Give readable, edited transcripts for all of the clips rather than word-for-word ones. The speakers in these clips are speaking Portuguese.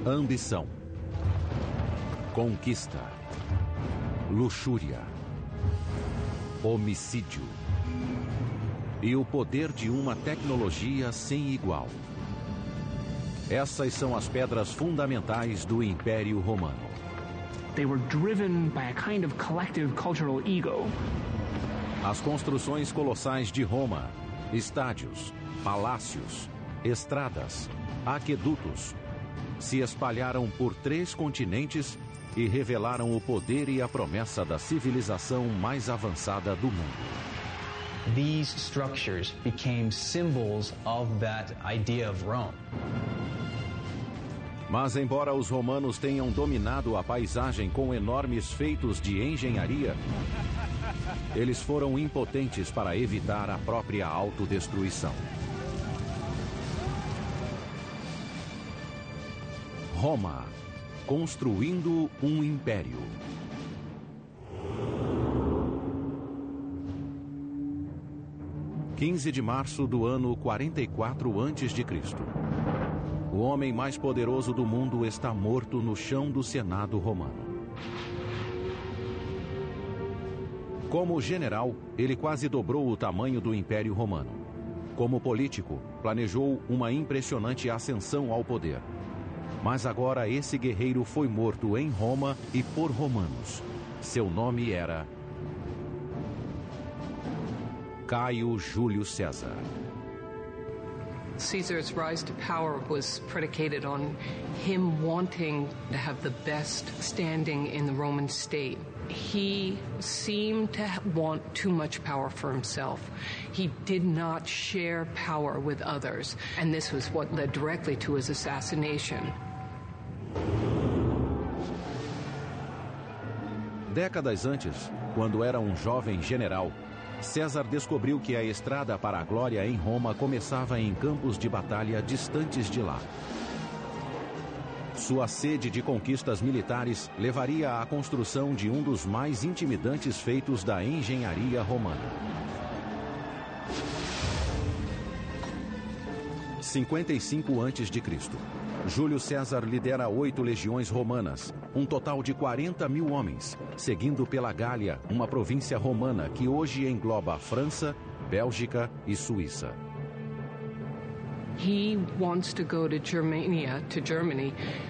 Ambição, conquista, luxúria, homicídio e o poder de uma tecnologia sem igual. Essas são as pedras fundamentais do Império Romano. They were driven by a kind of collective cultural ego. As construções colossais de Roma, estádios, palácios, estradas, aquedutos, se espalharam por 3 continentes e revelaram o poder e a promessa da civilização mais avançada do mundo. These structures became symbols of that idea of Rome. Mas embora os romanos tenham dominado a paisagem com enormes feitos de engenharia, eles foram impotentes para evitar a própria autodestruição. Roma, construindo um império. (15 de março do ano 44 a.C.) O homem mais poderoso do mundo está morto no chão do Senado romano. Como general, ele quase dobrou o tamanho do Império Romano. Como político, planejou uma impressionante ascensão ao poder. Mas agora esse guerreiro foi morto em Roma e por romanos. Seu nome era Caio Júlio César. Caesar's rise to power was predicated on him wanting to have the best standing in the Roman state. He seemed to want too much power for himself. He did not share power with others, and this was what led directly to his assassination. Décadas antes, quando era um jovem general, César descobriu que a estrada para a glória em Roma começava em campos de batalha distantes de lá. Sua sede de conquistas militares levaria à construção de um dos mais intimidantes feitos da engenharia romana. 55 a.C. Júlio César lidera 8 legiões romanas, um total de 40.000 homens, seguindo pela Gália, uma província romana que hoje engloba França, Bélgica e Suíça. He wants to go to Germany,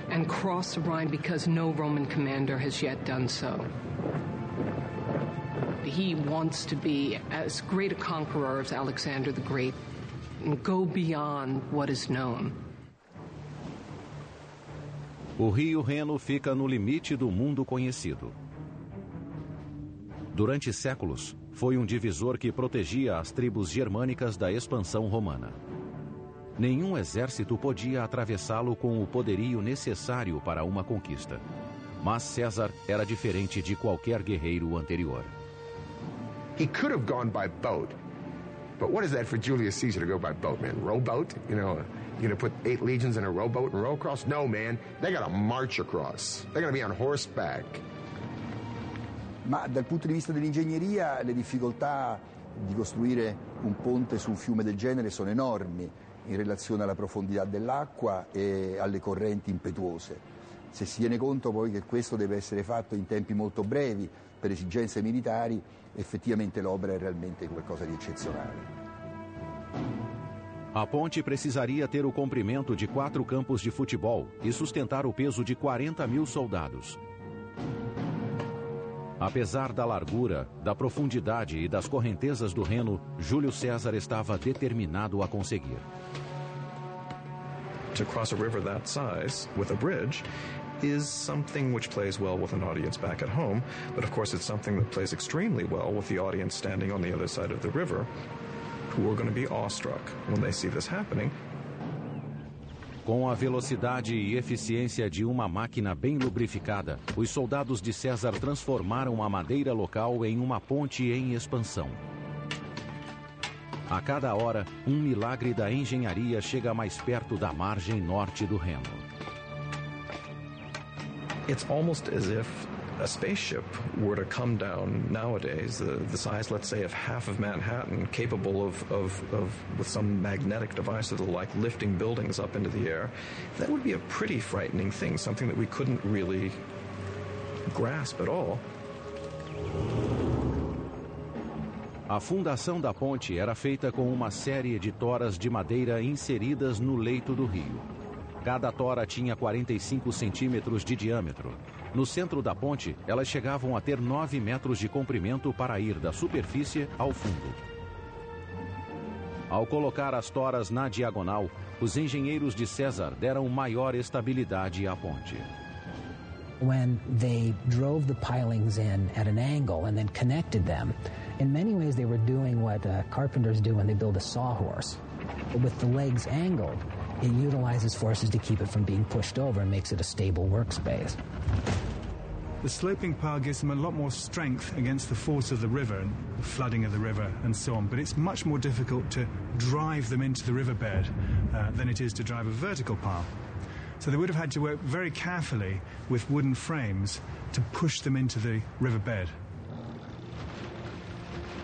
and cross the Rhine because no Roman commander has yet done so. He wants to be as great a conqueror as Alexander the Great and go beyond what is known. O rio Reno fica no limite do mundo conhecido. Durante séculos, foi um divisor que protegia as tribos germânicas da expansão romana. Nenhum exército podia atravessá-lo com o poderio necessário para uma conquista. Mas César era diferente de qualquer guerreiro anterior. He could have gone by boat. But what is that for Julius Caesar to go by boat, man? Rowboat? You know, you're going to put 8 legions in a rowboat and row across? No, man. They got to march across. They're going to be on horseback. Ma dal punto di vista dell'ingegneria le difficoltà di costruire un ponte su un fiume del genere sono enormi in relazione alla profondità dell'acqua e alle correnti impetuose. Se si tiene conto poi che questo deve essere fatto in tempi molto brevi per esigenze militari, effettivamente l'opera è realmente qualcosa di eccezionale. A ponte precisaria ter o comprimento de 4 campos de futebol e sustentar o peso de 40.000 soldados. Apesar da largura, da profundidade e das correntezas do Reno, Júlio César estava determinado a conseguir. To cross a river that size with a bridge is something which plays well with an audience back at home, but of course it's something that plays extremely well with the audience standing on the other side of the river, who are going to be awestruck when they see this happening. Com a velocidade e eficiência de uma máquina bem lubrificada, os soldados de César transformaram a madeira local em uma ponte em expansão. A cada hora, um milagre da engenharia chega mais perto da margem norte do Reno. It's almost as if a spaceship were to come down nowadays, the size, let's say, of half of Manhattan, capable of with some magnetic device or the like, lifting buildings up into the air, that would be a pretty frightening thing, something that we couldn't really grasp at all. A fundação da ponte era feita com uma série de toras de madeira inseridas no leito do rio. Cada tora tinha 45 centímetros de diâmetro. No centro da ponte, elas chegavam a ter 9 metros de comprimento para ir da superfície ao fundo. Ao colocar as toras na diagonal, os engenheiros de César deram maior estabilidade à ponte. When they drove the pilings in at an angle and then connected them, in many ways they were doing what carpenters do when they build a sawhorse. With the legs angled, it utilizes forces to keep it from being pushed over and makes it a stable workspace. The sloping pile gives them a lot more strength against the force of the river and the flooding of the river and so on, but it's much more difficult to drive them into the riverbed than it is to drive a vertical pile. So they would have had to work very carefully with wooden frames to push them into the riverbed.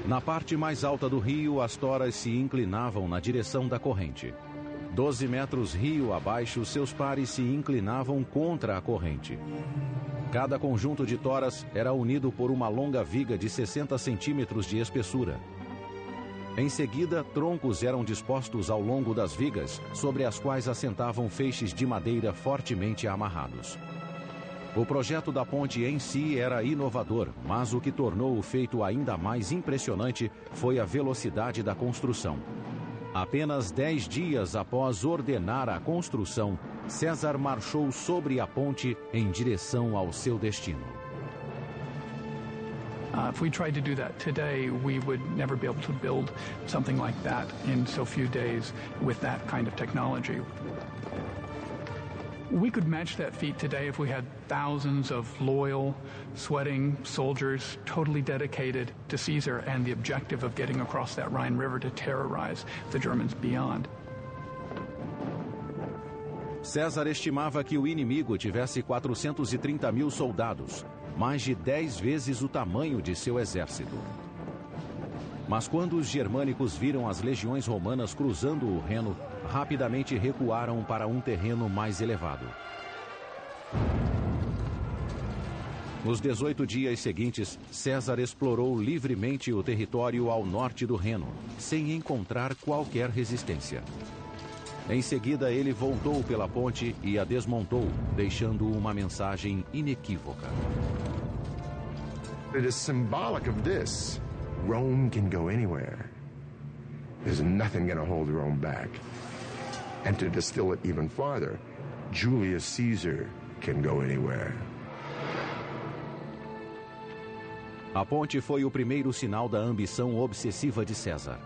Na parte mais alta do rio, as toras se inclinavam na direção da corrente. 12 metros rio abaixo, seus pares se inclinavam contra a corrente. Cada conjunto de toras era unido por uma longa viga de 60 centímetros de espessura. Em seguida, troncos eram dispostos ao longo das vigas, sobre as quais assentavam feixes de madeira fortemente amarrados. O projeto da ponte em si era inovador, mas o que tornou o feito ainda mais impressionante foi a velocidade da construção. Apenas 10 dias após ordenar a construção, César marchou sobre a ponte em direção ao seu destino. If we tried to do that today, we would never be able to build something like that in so few days with that kind of technology. We could match that feat today if we had thousands of loyal, sweating soldiers totally dedicated to Caesar and the objective of getting across that Rhine River to terrorize the Germans beyond. César estimava que o inimigo tivesse 430 mil soldados, mais de 10 vezes o tamanho de seu exército. Mas quando os germânicos viram as legiões romanas cruzando o Reno, rapidamente recuaram para um terreno mais elevado. Nos 18 dias seguintes, César explorou livremente o território ao norte do Reno, sem encontrar qualquer resistência. Em seguida, ele voltou pela ponte e a desmontou, deixando uma mensagem inequívoca. It is symbolic of this. Rome can go anywhere. There's nothing going to hold Rome back. And to distill it even farther, Julius Caesar can go anywhere. A ponte foi o primeiro sinal da ambição obsessiva de César.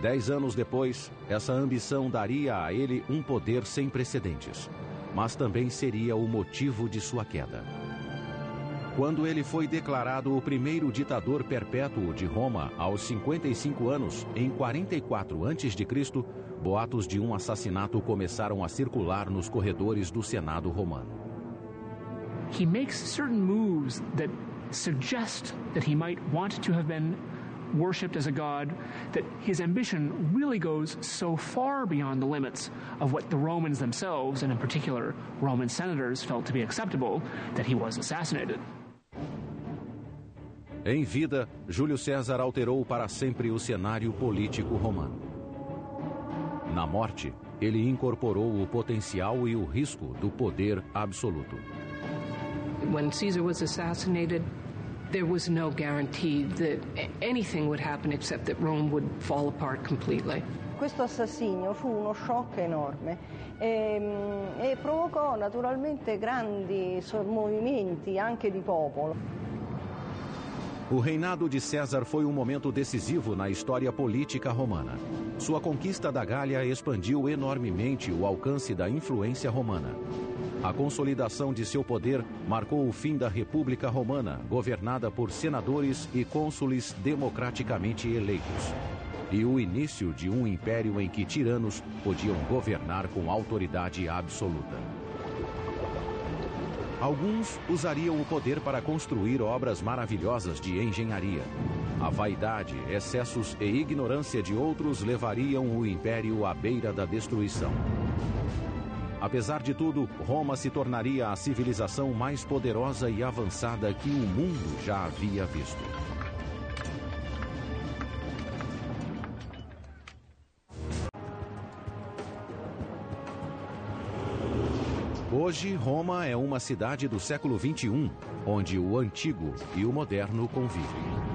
10 anos depois, essa ambição daria a ele um poder sem precedentes, mas também seria o motivo de sua queda. Quando ele foi declarado o primeiro ditador perpétuo de Roma aos 55 anos, em 44 a.C., boatos de um assassinato começaram a circular nos corredores do Senado romano. He makes certain moves that suggest that he might want to have been worshipped as a god, that his ambition really goes so far beyond the limits of what the Romans themselves, and in particular Roman senators, felt to be acceptable, that he was assassinated. Em vida, Júlio César alterou para sempre o cenário político romano. Na morte, ele incorporou o potencial e o risco do poder absoluto. When Caesar was assassinated, there was no guarantee that anything would happen except that Rome would fall apart completely. Questo assassinio fu uno shock enorme e provocò naturalmente grandi movimenti anche di popolo. O reinado de César foi um momento decisivo na história política romana. Sua conquista da Gália expandiu enormemente o alcance da influência romana. A consolidação de seu poder marcou o fim da República Romana, governada por senadores e cônsules democraticamente eleitos, e o início de um império em que tiranos podiam governar com autoridade absoluta. Alguns usariam o poder para construir obras maravilhosas de engenharia. A vaidade, excessos e ignorância de outros levariam o império à beira da destruição. Apesar de tudo, Roma se tornaria a civilização mais poderosa e avançada que o mundo já havia visto. Hoje, Roma é uma cidade do século XXI, onde o antigo e o moderno convivem.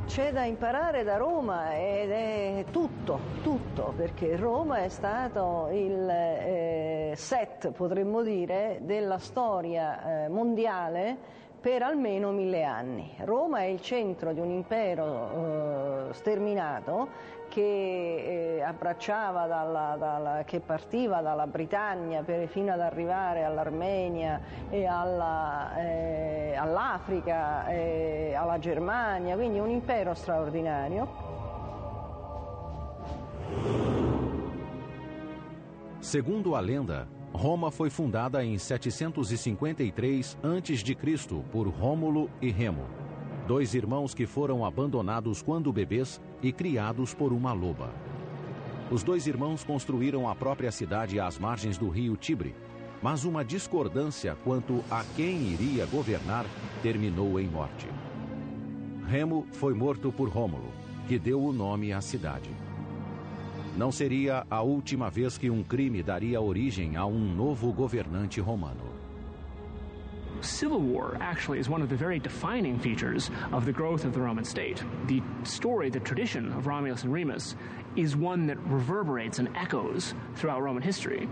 C'è da imparare da Roma ed è tutto, perché Roma è stato il set, potremmo dire, della storia mondiale per almeno 1000 anni. Roma è il centro di un impero sterminato che abbracciava che partiva dalla Britannia fino ad arrivare all'Armenia e all'Africa, alla Germania, quindi un impero straordinario. Segundo a lenda, Roma foi fundada em 753 a.C. por Rômulo e Remo, 2 irmãos que foram abandonados quando bebês e criados por uma loba. Os 2 irmãos construíram a própria cidade às margens do rio Tibre, mas uma discordância quanto a quem iria governar terminou em morte. Remo foi morto por Rômulo, que deu o nome à cidade. Não seria a última vez que um crime daria origem a um novo governante romano. Civil war actually is one of the very defining features of the growth of the Roman state. The story, the tradition of Romulus and Remus is one that reverberates and echoes throughout Roman history.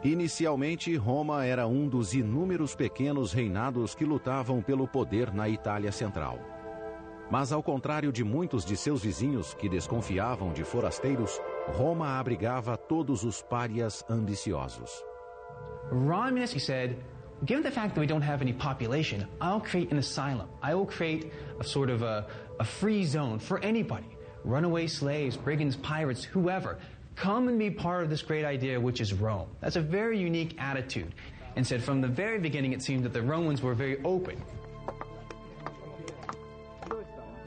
Inicialmente, Roma era um dos inúmeros pequenos reinados que lutavam pelo poder na Itália Central. Mas, ao contrário de muitos de seus vizinhos que desconfiavam de forasteiros, Roma abrigava todos os párias ambiciosos. Romulus, he said, given the fact that we don't have any population, I'll create an asylum. I will create a sort of a free zone for anybody. Runaway slaves, brigands, pirates, whoever. Come and be part of this great idea, which is Rome. That's a very unique attitude. And said from the very beginning, it seemed that the Romans were very open.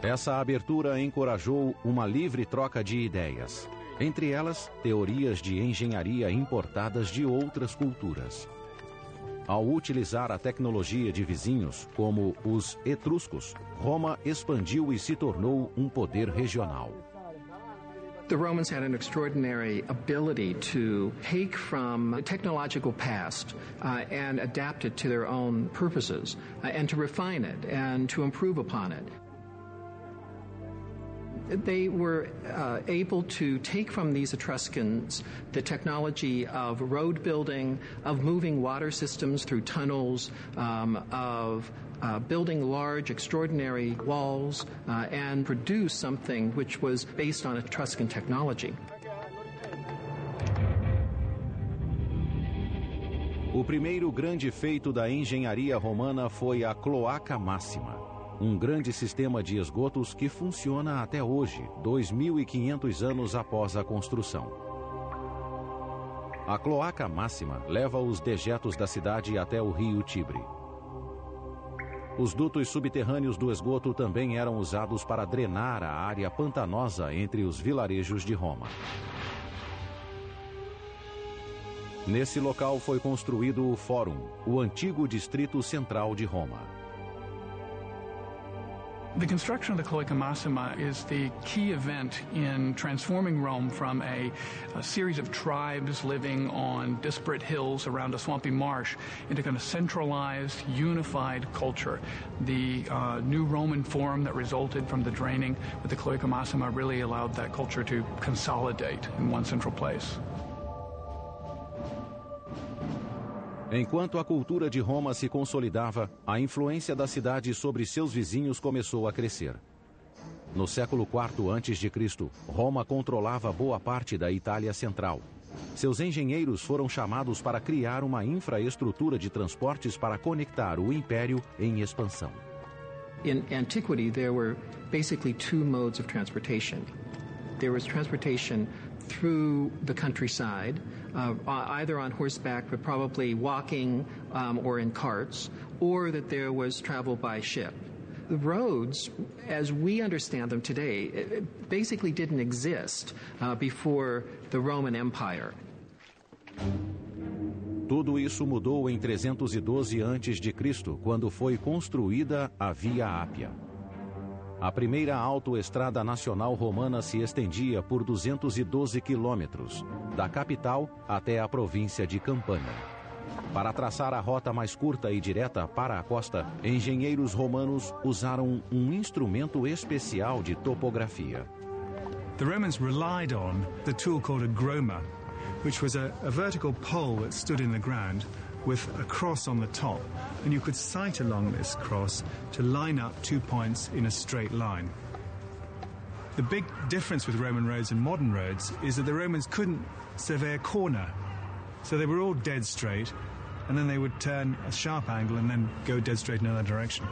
Essa abertura encorajou uma livre troca de ideias. Entre elas, teorias de engenharia importadas de outras culturas. Ao utilizar a tecnologia de vizinhos, como os etruscos, Roma expandiu e se tornou um poder regional. The Romans had an extraordinary ability to take from the technological past and adapt it to their own purposes and to refine it and to improve upon it. They were able to take from these Etruscans the technology of road building, of moving water systems through tunnels, of building large, extraordinary walls, and produce something which was based on Etruscan technology. O primeiro grande feito da engenharia romana foi a Cloaca Máxima, um grande sistema de esgotos que funciona até hoje, 2.500 anos após a construção. A Cloaca Máxima leva os dejetos da cidade até o rio Tibre. Os dutos subterrâneos do esgoto também eram usados para drenar a área pantanosa entre os vilarejos de Roma. Nesse local foi construído o Fórum, o antigo distrito central de Roma. The construction of the Cloaca Massima is the key event in transforming Rome from a series of tribes living on disparate hills around a swampy marsh into kind of centralized, unified culture. The new Roman Forum that resulted from the draining with the Cloaca Massima really allowed that culture to consolidate in one central place. Enquanto a cultura de Roma se consolidava, a influência da cidade sobre seus vizinhos começou a crescer. No século IV a.C., Roma controlava boa parte da Itália Central. Seus engenheiros foram chamados para criar uma infraestrutura de transportes para conectar o império em expansão. In antiquity, there were basically 2 modes of transportation. There was transportation through the countryside, either on horseback, but probably walking or in carts, or that there was travel by ship. The roads, as we understand them today, basically didn't exist before the Roman Empire. Tudo isso mudou em 312 a.C., quando foi construída a Via Ápia. A primeira autoestrada nacional romana se estendia por 212 quilômetros, da capital até a província de Campânia. Para traçar a rota mais curta e direta para a costa, engenheiros romanos usaram um instrumento especial de topografia. The Romans relied on the tool called a groma, which was a vertical pole that stood in the ground with a cross on the top, and you could sight along this cross to line up 2 points in a straight line. The big difference with Roman roads and modern roads is that the Romans couldn't survey a corner, so they were all dead straight, and then they would turn a sharp angle and then go dead straight in another direction.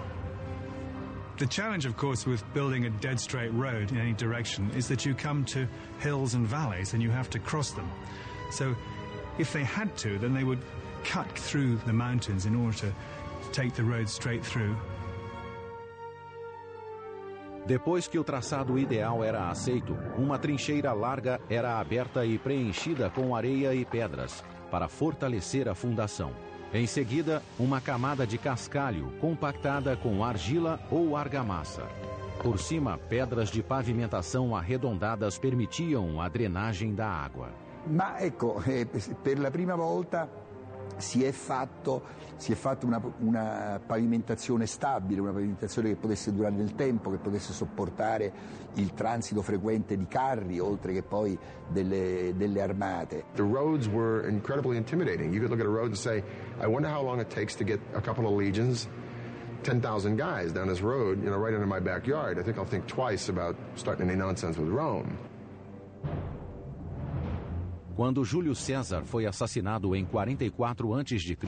The challenge, of course, with building a dead straight road in any direction is that you come to hills and valleys and you have to cross them. So if they had to, then they would cut through the mountains in order to take the road straight through. Depois que o traçado ideal era aceito, uma trincheira larga era aberta e preenchida com areia e pedras, para fortalecer a fundação. Em seguida, uma camada de cascalho compactada com argila ou argamassa. Por cima, pedras de pavimentação arredondadas permitiam a drenagem da água. Ma ecco, per la prima volta si è fatta una pavimentazione stabile, una pavimentazione che potesse durare nel tempo, che potesse sopportare il transito frequente di carri, oltre che poi delle armate. The roads were incredibly intimidating. You could look at a road and say, I wonder how long it takes to get a couple of legions, 10,000 guys down this road, right under my backyard. I think I'll think twice about starting any nonsense with Rome. Quando Júlio César foi assassinado em 44 a.C.,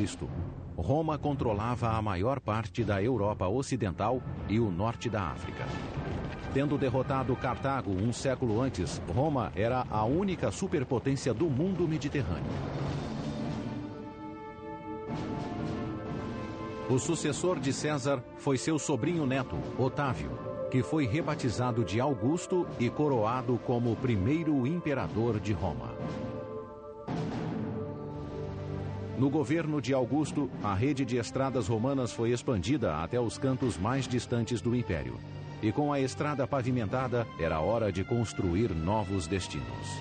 Roma controlava a maior parte da Europa Ocidental e o norte da África. Tendo derrotado Cartago um século antes, Roma era a única superpotência do mundo mediterrâneo. O sucessor de César foi seu sobrinho neto, Otávio, que foi rebatizado de Augusto e coroado como o primeiro imperador de Roma. No governo de Augusto, a rede de estradas romanas foi expandida até os cantos mais distantes do império. E com a estrada pavimentada, era hora de construir novos destinos.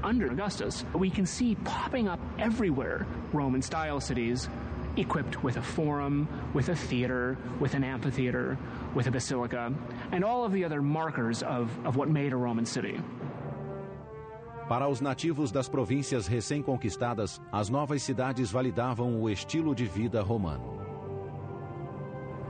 Under Augustus, we can see popping up everywhere Roman-style cities equipped with a forum, with a theater, with an amphitheater, with a basilica, and all of the other markers of what made a Roman city. Para os nativos das províncias recém-conquistadas, as novas cidades validavam o estilo de vida romano.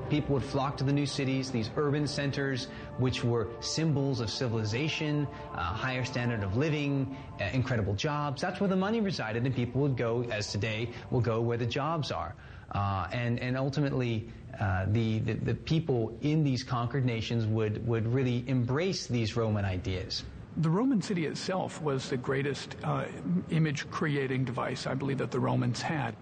People would flock to the new cities, these urban centers, which were symbols of civilization, higher standard of living, incredible jobs. That's where the money resided, and people would go, as today, will go where the jobs are. And ultimately, the people in these conquered nations would really embrace these Roman ideas. The Roman city itself was the greatest image-creating device, I believe, that the Romans had.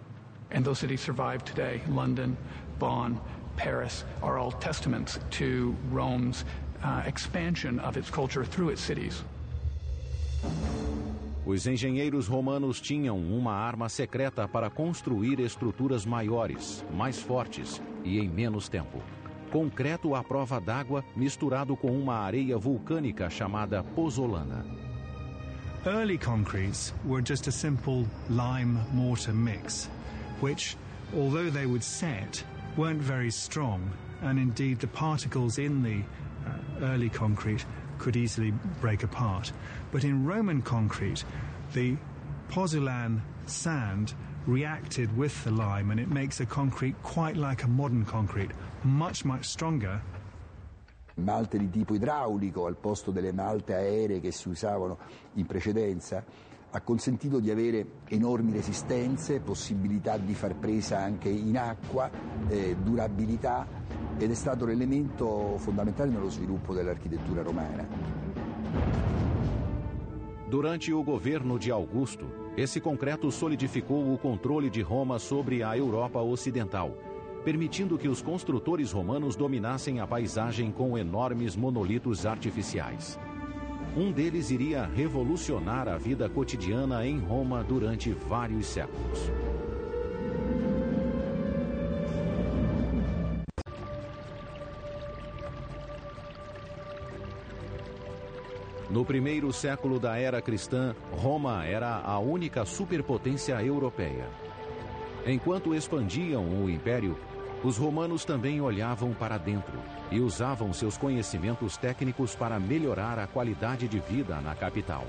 And those cities survive today. London, Bonn, Paris are all testaments to Rome's expansion of its culture through its cities. Os engenheiros romanos tinham uma arma secreta para construir estruturas maiores, mais fortes e em menos tempo. Concreto à prova d'água misturado com uma areia vulcânica chamada pozzolana. Early concretes were just a simple lime-mortar mix, which, although they would set, weren't very strong, and indeed the particles in the early concrete could easily break apart. But in Roman concrete, the pozzolan sand reacted with the lime, and it makes a concrete quite like a modern concrete, much stronger. Malte di tipo idraulico al posto delle malte aeree che si usavano in precedenza ha consentito di avere enormi resistenze, possibilità di far presa anche in acqua, durabilità, ed è stato l'elemento fondamentale nello sviluppo dell'architettura romana. Durante o governo de Augusto, esse concreto solidificou o controle de Roma sobre a Europa Ocidental, permitindo que os construtores romanos dominassem a paisagem com enormes monolitos artificiais. Um deles iria revolucionar a vida cotidiana em Roma durante vários séculos. No primeiro século da era cristã, Roma era a única superpotência europeia. Enquanto expandiam o império, os romanos também olhavam para dentro e usavam seus conhecimentos técnicos para melhorar a qualidade de vida na capital.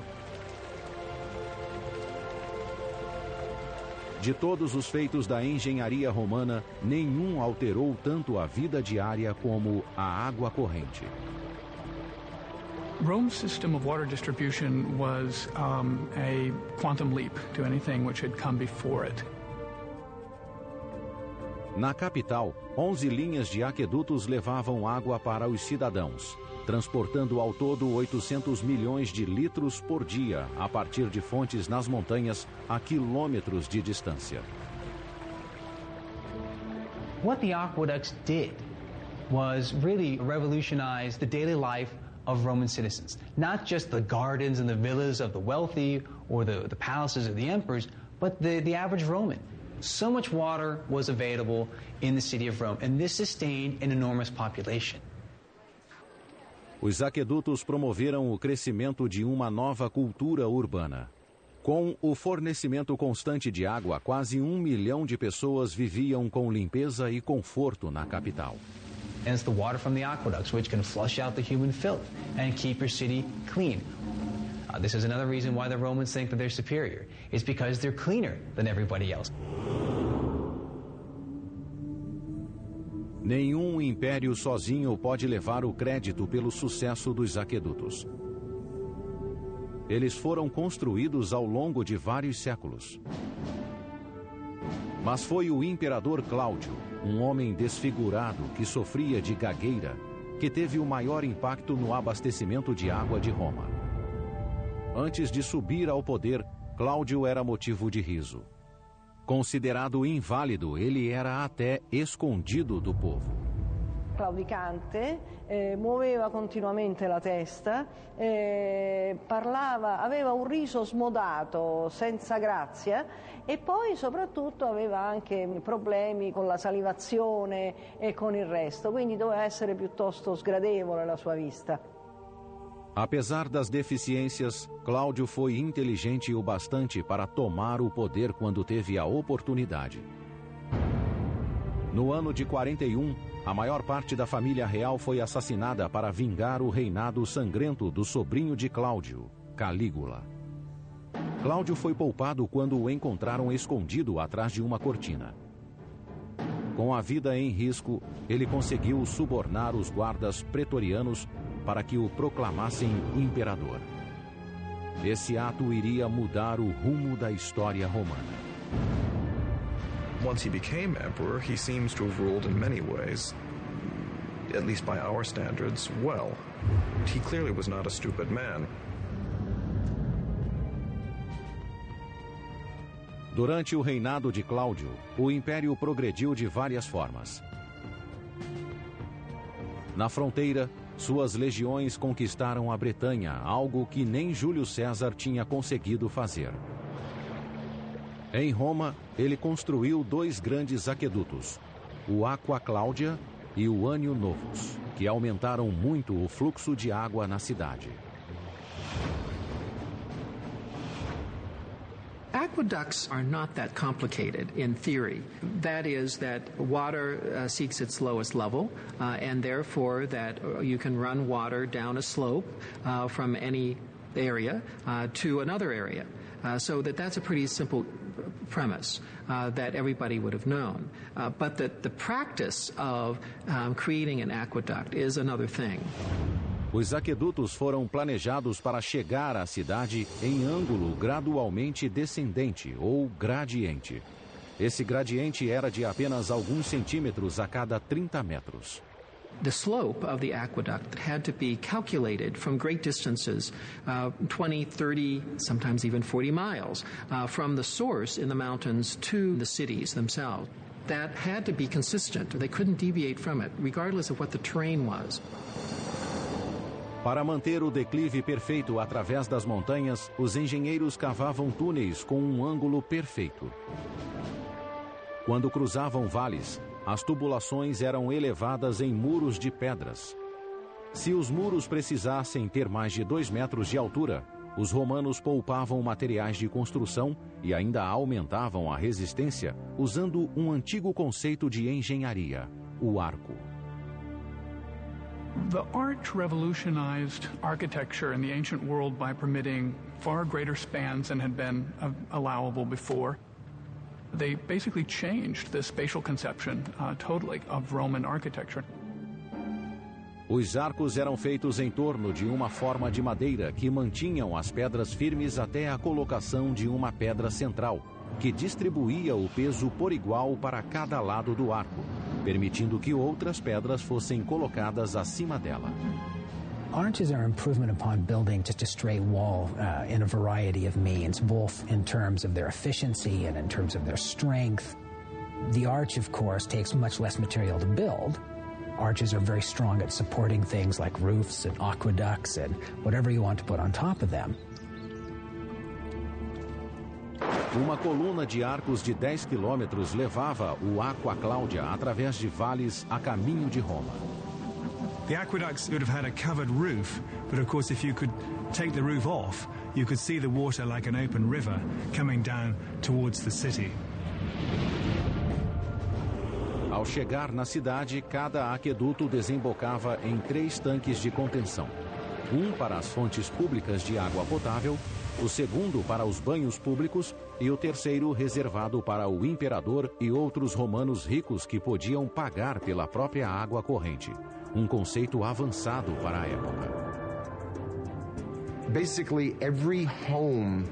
De todos os feitos da engenharia romana, nenhum alterou tanto a vida diária como a água corrente. Rome's system of water distribution was a quantum leap to anything which had come before it. Na capital, 11 linhas de aquedutos levavam água para os cidadãos, transportando ao todo 800 milhões de litros por dia a partir de fontes nas montanhas a quilômetros de distância. What the aqueducts did was really revolutionize the daily life of Roman citizens. Not just the gardens and the villas of the wealthy or the palaces of the emperors, but the average Roman. So much water was available in the city of Rome, and this sustained an enormous population. Os aquedutos promoveram o crescimento de uma nova cultura urbana. Com o fornecimento constante de água, quase 1 milhão de pessoas viviam com limpeza e conforto na capital. And it's the water from the aqueducts which can flush out the human filth and keep your city clean. This is another reason why the Romans think that they're superior. It's because they're cleaner than everybody else. Nenhum império sozinho pode levar o crédito pelo sucesso dos aquedutos. Eles foram construídos ao longo de vários séculos. Mas foi o imperador Cláudio, um homem desfigurado que sofria de gagueira, que teve o maior impacto no abastecimento de água de Roma. Antes de subir ao poder, Cláudio era motivo de riso. Considerado inválido, ele era até escondido do povo. Claudicante, muoveva continuamente la testa, parlava, aveva un riso smodato, senza grazia, e poi soprattutto aveva anche problemi con la salivazione e con il resto, quindi doveva essere piuttosto sgradevole la sua vista. Apesar das deficiências, Cláudio foi inteligente o bastante para tomar o poder quando teve a oportunidade. No ano de 41, a maior parte da família real foi assassinada para vingar o reinado sangrento do sobrinho de Cláudio, Calígula. Cláudio foi poupado quando o encontraram escondido atrás de uma cortina. Com a vida em risco, ele conseguiu subornar os guardas pretorianos para que o proclamassem imperador. Esse ato iria mudar o rumo da história romana. Once he became emperor, he seems to have ruled in many ways, at least by our standards, well. He clearly was not a stupid man. Durante o reinado de Cláudio, o império progrediu de várias formas. Na fronteira, suas legiões conquistaram a Bretanha, algo que nem Júlio César tinha conseguido fazer. Em Roma, ele construiu 2 grandes aquedutos, o Aqua Claudia e o Anio Novus, que aumentaram muito o fluxo de água na cidade. Aqueducts are not that complicated in theory. That is that water seeks its lowest level, and therefore that you can run water down a slope from any area to another area. So that's a pretty simple premise that everybody would have known. But the practice of creating an aqueduct is another thing. Os aquedutos foram planejados para chegar à cidade em ângulo gradualmente descendente ou gradiente. Esse gradiente era de apenas alguns centímetros a cada 30 metros. The slope of the aqueduct had to be calculated from great distances, 20, 30, sometimes even 40 miles, from the source in the mountains to the cities themselves. That had to be consistent. They couldn't deviate from it, regardless of what the terrain was. Para manter o declive perfeito através das montanhas, os engenheiros cavavam túneis com um ângulo perfeito. Quando cruzavam vales, as tubulações eram elevadas em muros de pedras. Se os muros precisassem ter mais de 2 metros de altura, os romanos poupavam materiais de construção e ainda aumentavam a resistência usando um antigo conceito de engenharia, o arco. The arch revolutionized architecture in the ancient world by permitting far greater spans than had been allowable before. They basically changed the spatial conception totally of Roman architecture. Os arcos eram feitos em torno de uma forma de madeira que mantinham as pedras firmes até a colocação de uma pedra central, que distribuía o peso por igual para cada lado do arco, permitindo que outras pedras fossem colocadas acima dela. Arches are an improvement upon building just a straight wall in a variety of means, both in terms of their efficiency and in terms of their strength. The arch, of course, takes much less material to build. Arches are very strong at supporting things like roofs and aqueducts and whatever you want to put on top of them. Uma coluna de arcos de 10 quilômetros levava o Aqua Claudia através de vales a caminho de Roma. The aqueducts would have had a covered roof, but of course if you could take the roof off, you could see the water like an open river coming down towards the city. Ao chegar na cidade, cada aqueduto desembocava em 3 tanques de contenção. Um para as fontes públicas de água potável, o segundo para os banhos públicos e o terceiro reservado para o imperador e outros romanos ricos que podiam pagar pela própria água corrente. Um conceito avançado para a época. Basically, every home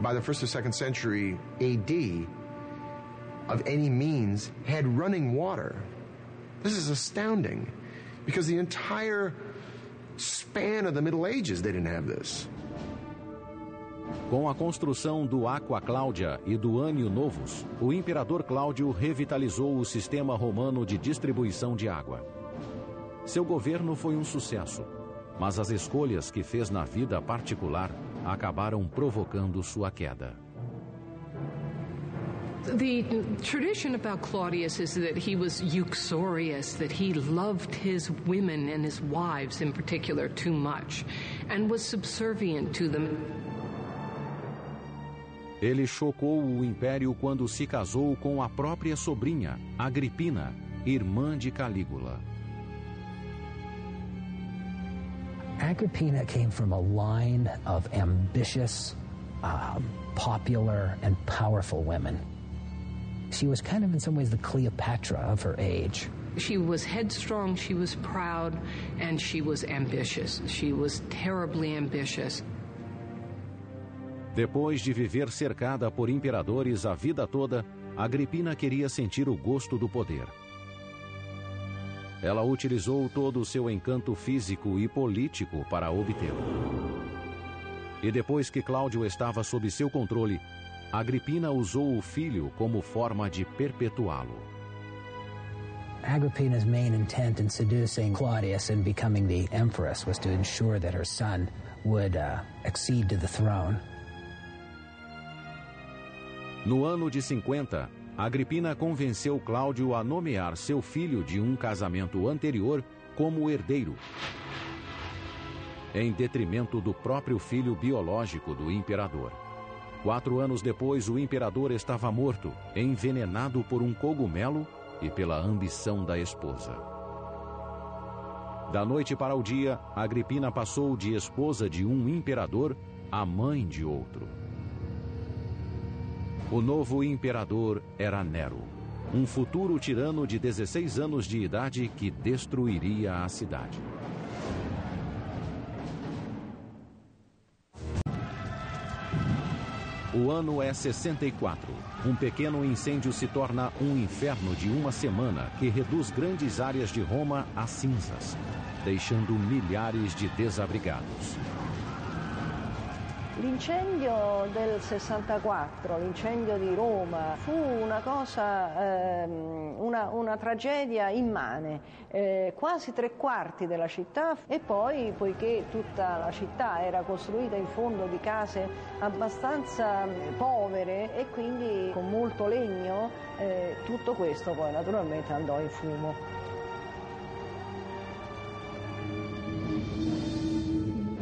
by the 1st or 2nd century AD of any means had running water. This is astounding because the entire span of the Middle Ages they didn't have this. Com a construção do Aqua Claudia e do Ânio Novus, o imperador Cláudio revitalizou o sistema romano de distribuição de água. Seu governo foi um sucesso, mas as escolhas que fez na vida particular acabaram provocando sua queda. The tradition about Claudius is that he was uxorious, that he loved his women and his wives in particular too much, and was subservient to them. Ele chocou o império quando se casou com a própria sobrinha, Agripina, irmã de Calígula. Agrippina came from a line of ambitious, popular, and powerful women. She was kind of in some ways the Cleopatra of her age. She was headstrong, she was proud, and she was ambitious. She was terribly ambitious. Depois de viver cercada por imperadores a vida toda, Agripina queria sentir o gosto do poder. Ela utilizou todo o seu encanto físico e político para obtê-lo. E depois que Cláudio estava sob seu controle, Agripina usou o filho como forma de perpetuá-lo. Agrippina's main intent in seducing Claudius and becoming the empress was to ensure that her son would accede to the throne. No ano de 50, Agripina convenceu Cláudio a nomear seu filho de um casamento anterior como herdeiro, em detrimento do próprio filho biológico do imperador. 4 anos depois, o imperador estava morto, envenenado por um cogumelo e pela ambição da esposa. Da noite para o dia, Agripina passou de esposa de um imperador a mãe de outro. O novo imperador era Nero, um futuro tirano de 16 anos de idade que destruiria a cidade. O ano é 64. Um pequeno incêndio se torna um inferno de uma semana que reduz grandes áreas de Roma a cinzas, deixando milhares de desabrigados. L'incendio del 64, l'incendio di Roma, fu una cosa, una tragedia immane, quasi 3/4 della città, e poi, poiché tutta la città era costruita in fondo di case abbastanza povere e quindi con molto legno, tutto questo poi naturalmente andò in fumo.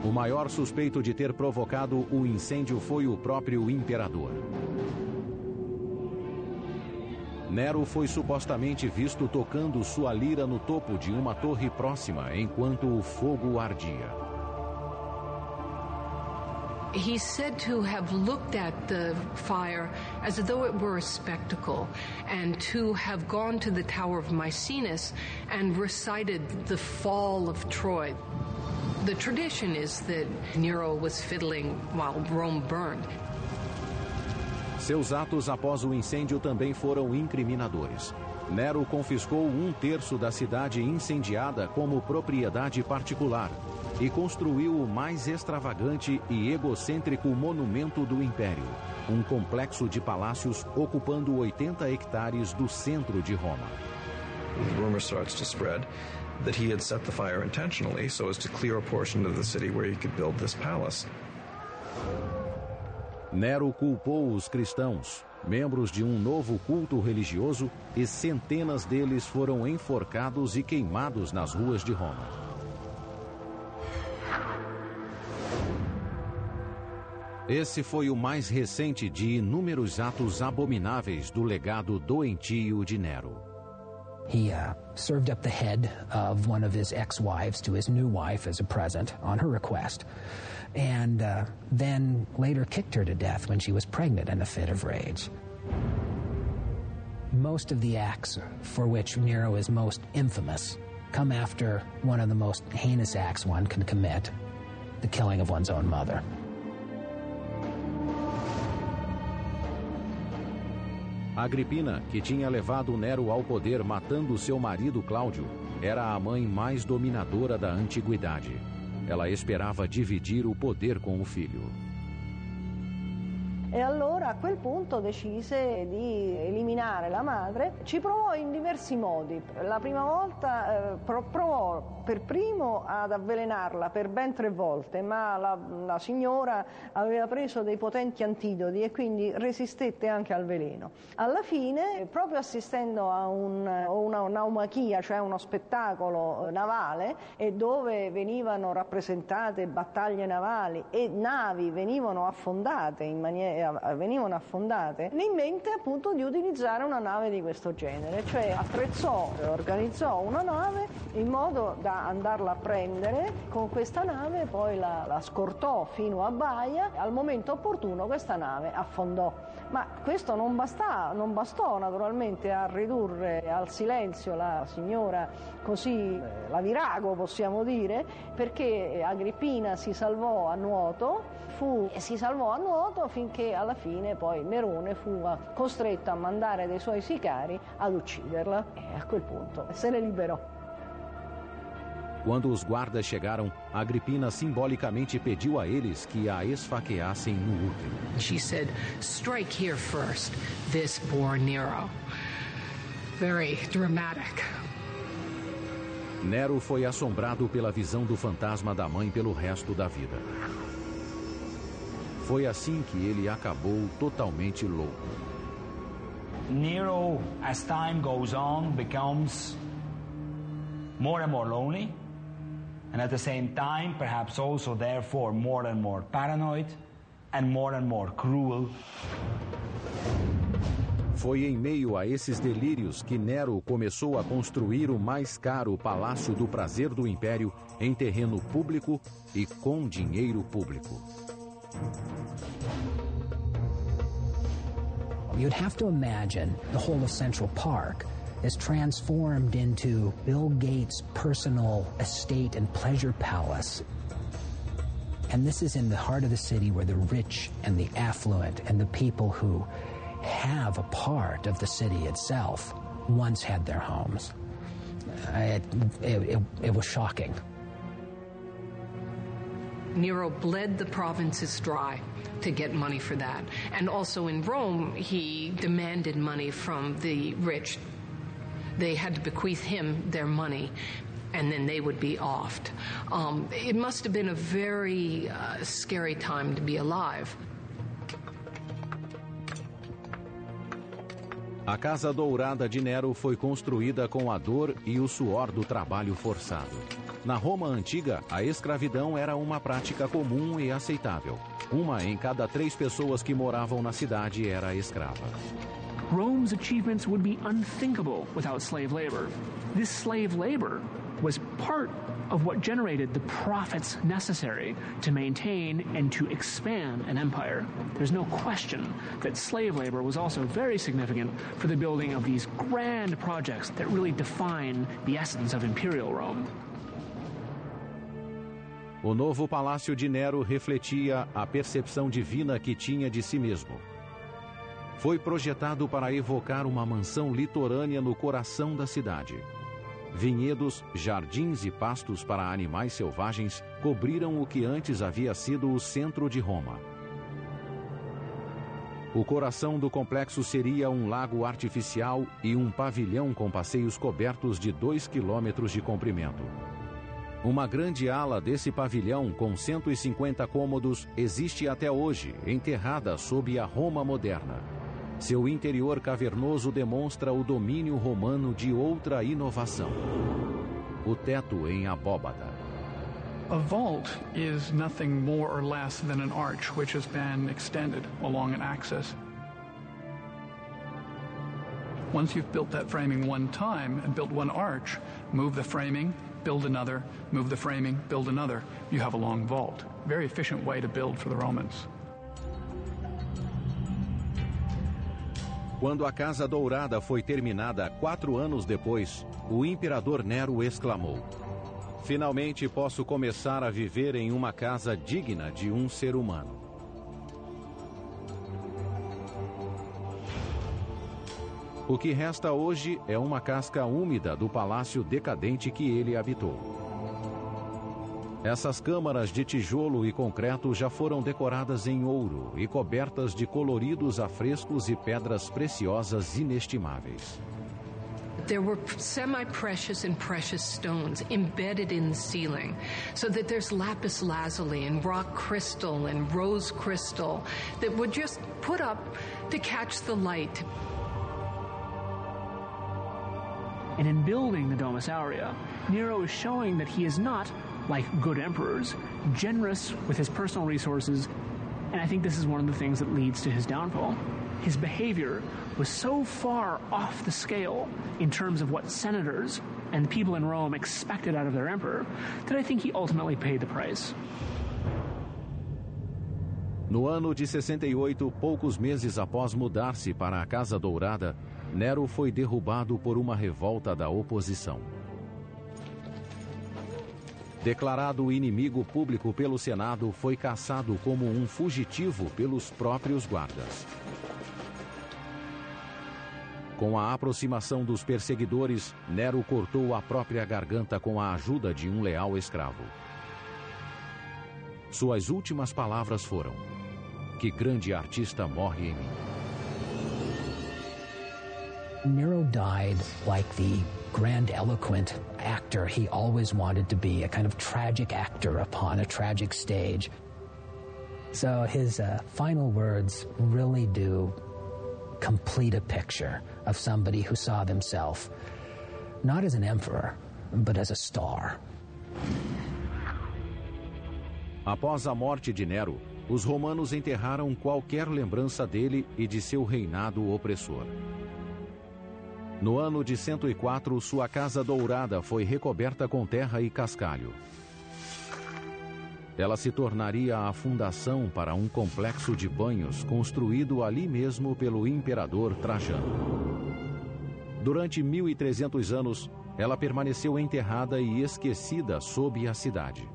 O maior suspeito de ter provocado o incêndio foi o próprio imperador. Nero foi supostamente visto tocando sua lira no topo de uma torre próxima enquanto o fogo ardia. He's said to have looked at the fire as though it were a spectacle, and to have gone to the Tower of Maecenas and recited the fall of Troy. The tradition is that Nero was fiddling while Rome burned. Seus atos após o incêndio também foram incriminadores. Nero confiscou 1/3 da cidade incendiada como propriedade particular e construiu o mais extravagante e egocêntrico monumento do Império, um complexo de palácios ocupando 80 hectares do centro de Roma. The rumor starts to spread that he had set the fire intentionally so as to clear a portion of the city where he could build this palace. Nero culpou os cristãos, membros de um novo culto religioso, e centenas deles foram enforcados e queimados nas ruas de Roma. Esse foi o mais recente de inúmeros atos abomináveis do legado doentio de Nero. He served up the head of one of his ex-wives to his new wife as a present on her request, and then later kicked her to death when she was pregnant in a fit of rage. Most of the acts for which Nero is most infamous come after one of the most heinous acts one can commit, the killing of one's own mother. Agripina, que tinha levado Nero ao poder matando seu marido Cláudio, era a mãe mais dominadora da antiguidade. Ela esperava dividir o poder com o filho. E allora a quel punto decise di eliminare la madre. Ci provò in diversi modi. La prima volta provò per primo ad avvelenarla per ben 3 volte, ma la signora aveva preso dei potenti antidoti e quindi resistette anche al veleno. Alla fine, proprio assistendo a una naumachia, cioè uno spettacolo navale, e dove venivano rappresentate battaglie navali e navi venivano affondate le in mente appunto di utilizzare una nave di questo genere, cioè organizzò una nave in modo da andarla a prendere. Con questa nave poi la scortò fino a baia. Al momento opportuno questa nave affondò, ma questo non bastò naturalmente a ridurre al silenzio la signora, così la virago possiamo dire, perché Agrippina si salvò a nuoto finché alla fine poi Nerone fu costretto a mandare dei suoi sicari ad ucciderla, e a quel punto se ne liberò. Quando os guardas chegaram, Agripina simbolicamente pediu a eles que a esfaqueassem no útero. She said, "Strike here first, this poor Nero." Very dramatic. Nero foi assombrado pela visão do fantasma da mãe pelo resto da vida. Foi assim que ele acabou totalmente louco. Nero, as time goes on, becomes more and more lonely, and at the same time, perhaps also therefore more and more paranoid and more cruel. Foi em meio a esses delírios que Nero começou a construir o mais caro Palácio do Prazer do Império em terreno público e com dinheiro público. You'd have to imagine the whole of Central Park is transformed into Bill Gates' personal estate and pleasure palace. And this is in the heart of the city where the rich and the affluent and the people who have a part of the city itself once had their homes. It was shocking. Nero bled the provinces dry to get money for that. And also in Rome, he demanded money from the rich. They had to bequeath him their money, and then they would be offed. It must have been a very scary time to be alive. A Casa Dourada de Nero foi construída com a dor e o suor do trabalho forçado. Na Roma antiga, a escravidão era uma prática comum e aceitável. Uma em cada 3 pessoas que moravam na cidade era escrava. Rome's achievements would be unthinkable without slave labor. This slave labor was part of what generated the profits necessary to maintain and to expand an empire. There's no question that slave labor was also very significant for the building of these grand projects that really define the essence of Imperial Rome. O novo palácio de Nero refletia a percepção divina que tinha de si mesmo. Foi projetado para evocar uma mansão litorânea no coração da cidade. Vinhedos, jardins e pastos para animais selvagens cobriram o que antes havia sido o centro de Roma. O coração do complexo seria um lago artificial e um pavilhão com passeios cobertos de 2 quilômetros de comprimento. Uma grande ala desse pavilhão, com 150 cômodos, existe até hoje, enterrada sob a Roma moderna. Seu interior cavernoso demonstra o domínio romano de outra inovação: o teto em abóbada. A vault is nothing more or less than an arch which has been extended along an axis. Once you've built that framing one time and built one arch, move the framing, build another, move the framing, build another. You have a long vault. Very efficient way to build for the Romans. Quando a Casa Dourada foi terminada 4 anos depois, o imperador Nero exclamou: "Finalmente posso começar a viver em uma casa digna de um ser humano." O que resta hoje é uma casca úmida do palácio decadente que ele habitou. Essas câmaras de tijolo e concreto já foram decoradas em ouro e cobertas de coloridos afrescos e pedras preciosas inestimáveis. There were semi-precious and precious stones embedded in the ceiling, so that there's lapis lazuli and rock crystal and rose crystal that were just put up to catch the light. And in building the Domus Aurea, Nero is showing that he is not, like good emperors, generous with his personal resources, and I think this is one of the things that leads to his downfall. His behavior was so far off the scale in terms of what senators and people in Rome expected out of their emperor that I think he ultimately paid the price. No ano de 68, poucos meses após mudar-se para a Casa Dourada, Nero foi derrubado por uma revolta da oposição. Declarado inimigo público pelo Senado, foi caçado como um fugitivo pelos próprios guardas. Com a aproximação dos perseguidores, Nero cortou a própria garganta com a ajuda de um leal escravo. Suas últimas palavras foram: "Que grande artista morre em mim." Nero died like the grandiloquent actor he always wanted to be, a kind of tragic actor upon a tragic stage. So his final words really do complete a picture of somebody who saw themselves not as an emperor, but as a star. Após a morte de Nero, os romanos enterraram qualquer lembrança dele e de seu reinado opressor. No ano de 104, sua Casa Dourada foi recoberta com terra e cascalho. Ela se tornaria a fundação para um complexo de banhos construído ali mesmo pelo imperador Trajano. Durante 1.300 anos, ela permaneceu enterrada e esquecida sob a cidade.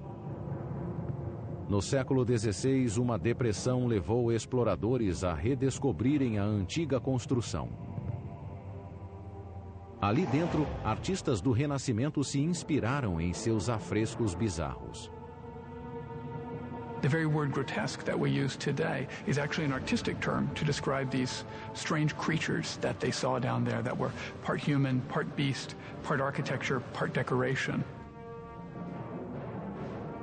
No século XVI, uma depressão levou exploradores a redescobrirem a antiga construção. Ali dentro, artistas do Renascimento se inspiraram em seus afrescos bizarros. The very word grotesque that we use today is actually an artistic term to describe these strange creatures that they saw down there that were part human, part beast, part architecture, part decoration.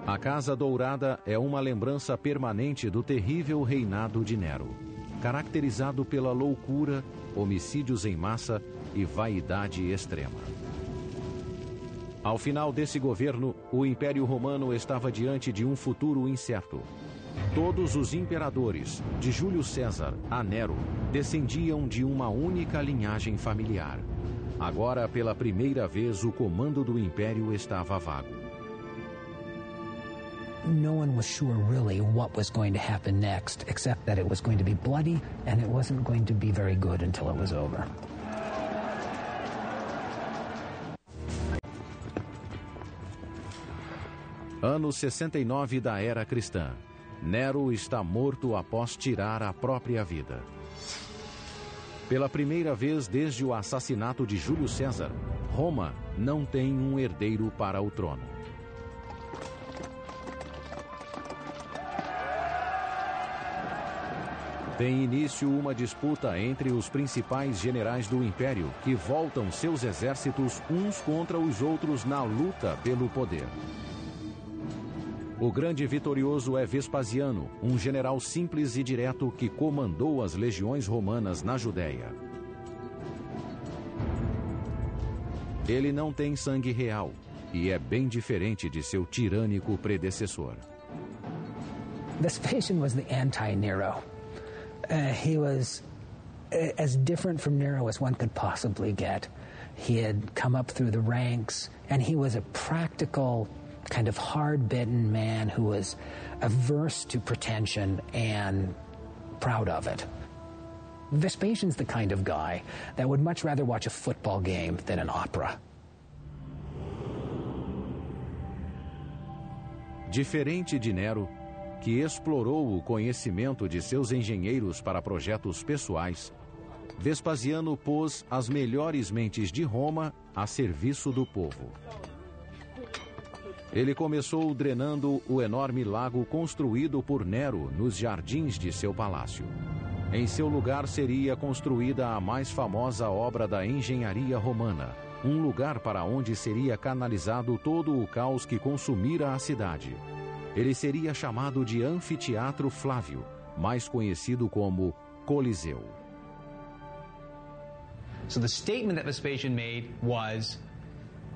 A Casa Dourada é uma lembrança permanente do terrível reinado de Nero, caracterizado pela loucura, homicídios em massa e vaidade extrema. Ao final desse governo, o Império Romano estava diante de um futuro incerto. Todos os imperadores, de Júlio César a Nero, descendiam de uma única linhagem familiar. Agora, pela primeira vez, o comando do Império estava vago. No one was sure really what was going to happen next, except that it was going to be bloody and it wasn't going to be very good until it was over. Ano 69 da Era Cristã. Nero está morto após tirar a própria vida. Pela primeira vez desde o assassinato de Júlio César, Roma não tem um herdeiro para o trono. Tem início uma disputa entre os principais generais do Império, que voltam seus exércitos uns contra os outros na luta pelo poder. O grande vitorioso é Vespasiano, um general simples e direto que comandou as legiões romanas na Judéia. Ele não tem sangue real e é bem diferente de seu tirânico predecessor. Vespasian was the anti-Nero. He was as different from Nero as one could possibly get. He had come up through the ranks, and he was a practical, kind of hard-bitten man who was averse to pretension and proud of it. Vespasian's the kind of guy that would much rather watch a football game than an opera. Diferente de Nero, que explorou o conhecimento de seus engenheiros para projetos pessoais, Vespasiano pôs as melhores mentes de Roma a serviço do povo. Ele começou drenando o enorme lago construído por Nero nos jardins de seu palácio. Em seu lugar seria construída a mais famosa obra da engenharia romana, um lugar para onde seria canalizado todo o caos que consumira a cidade. Ele seria chamado de Anfiteatro Flávio, mais conhecido como Coliseu. So the statement that Vespasian made was,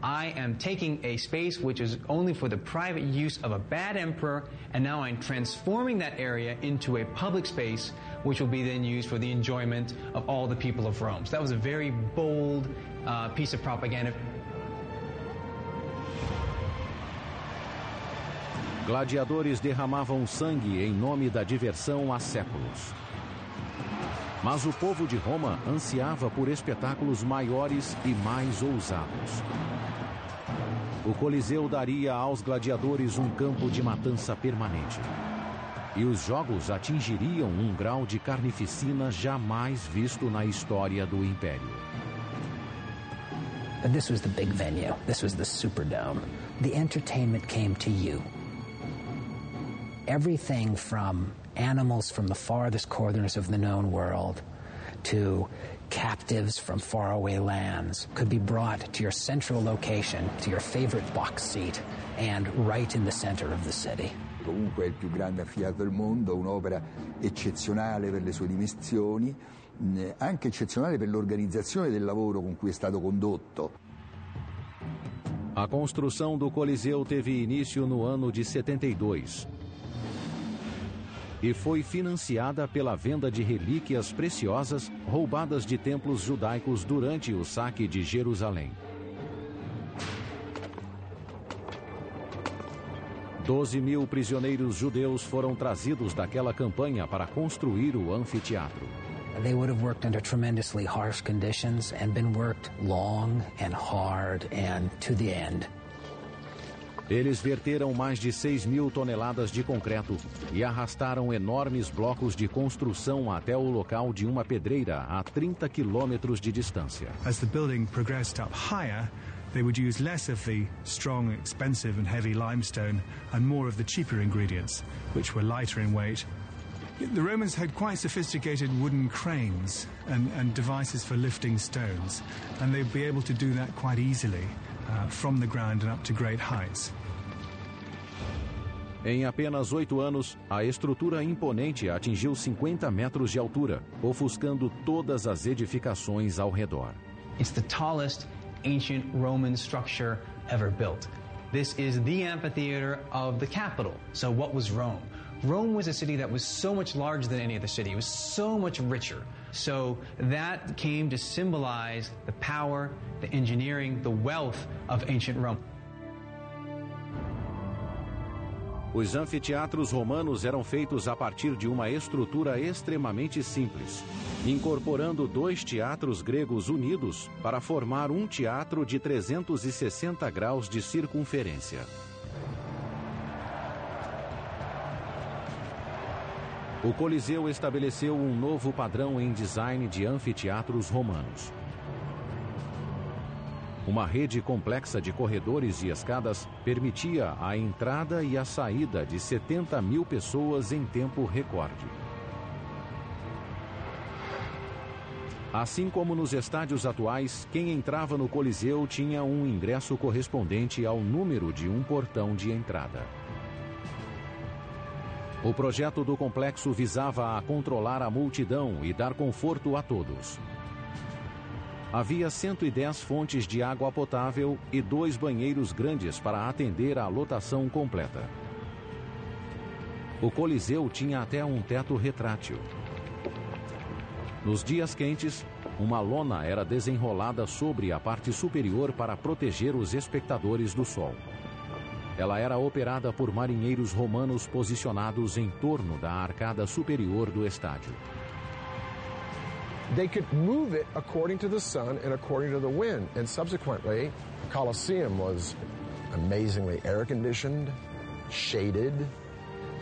I am taking a space which is only for the private use of a bad emperor, and now I'm transforming that area into a public space which will be then used for the enjoyment of all the people of Rome. So that was a very bold piece of propaganda. Gladiadores derramavam sangue em nome da diversão há séculos. Mas o povo de Roma ansiava por espetáculos maiores e mais ousados. O Coliseu daria aos gladiadores um campo de matança permanente. E os jogos atingiriam um grau de carnificina jamais visto na história do Império. This was the big venue. This was the Superdome. The entertainment came to you. Everything from animals from the farthest corners of the known world to captives from faraway lands could be brought to your central location, to your favorite box seat, and right in the center of the city. Comunque è il più grande anfiteatro del mondo, un'opera eccezionale per le sue dimensioni, anche eccezionale per l'organizzazione del lavoro con cui è stato condotto. A construção do Coliseu teve início no ano de 72. E foi financiada pela venda de relíquias preciosas roubadas de templos judaicos durante o saque de Jerusalém. 12.000 prisioneiros judeus foram trazidos daquela campanha para construir o anfiteatro. They would have worked under tremendously harsh conditions and been worked long and hard and to the end. Eles verteram mais de 6.000 toneladas de concreto e arrastaram enormes blocos de construção até o local de uma pedreira a 30 quilômetros de distância. As the building progressed up higher, they would use less of the strong, expensive and heavy limestone and more of the cheaper ingredients, which were lighter in weight. The Romans had quite sophisticated wooden cranes and devices for lifting stones, and they'd be able to do that quite easily from the ground and up to great heights. Em apenas 8 anos, a estrutura imponente atingiu 50 metros de altura, ofuscando todas as edificações ao redor. It's the tallest ancient Roman structure ever built. This is the amphitheater of the capital. So what was Rome? Rome was a city that was so much larger than any other city. It was so much richer. So that came to symbolize the power, the engineering, the wealth of ancient Rome. Os anfiteatros romanos eram feitos a partir de uma estrutura extremamente simples, incorporando 2 teatros gregos unidos para formar um teatro de 360 graus de circunferência. O Coliseu estabeleceu um novo padrão em design de anfiteatros romanos. Uma rede complexa de corredores e escadas permitia a entrada e a saída de 70.000 pessoas em tempo recorde. Assim como nos estádios atuais, quem entrava no Coliseu tinha um ingresso correspondente ao número de um portão de entrada. O projeto do complexo visava a controlar a multidão e dar conforto a todos. Havia 110 fontes de água potável e 2 banheiros grandes para atender à lotação completa. O Coliseu tinha até um teto retrátil. Nos dias quentes, uma lona era desenrolada sobre a parte superior para proteger os espectadores do sol. Ela era operada por marinheiros romanos posicionados em torno da arcada superior do estádio. They could move it according to the sun and according to the wind. And subsequently, the Colosseum was amazingly air-conditioned, shaded,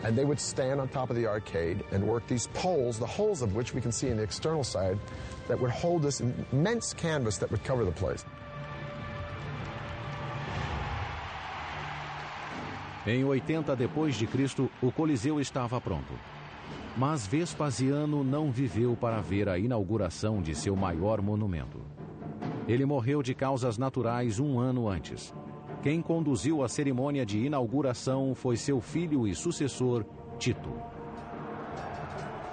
and they would stand on top of the arcade and work these poles, the holes of which we can see in the external side, that would hold this immense canvas that would cover the place. Em 80 depois de Cristo, o Coliseu estava pronto. Mas Vespasiano não viveu para ver a inauguração de seu maior monumento. Ele morreu de causas naturais 1 ano antes. Quem conduziu a cerimônia de inauguração foi seu filho e sucessor, Tito.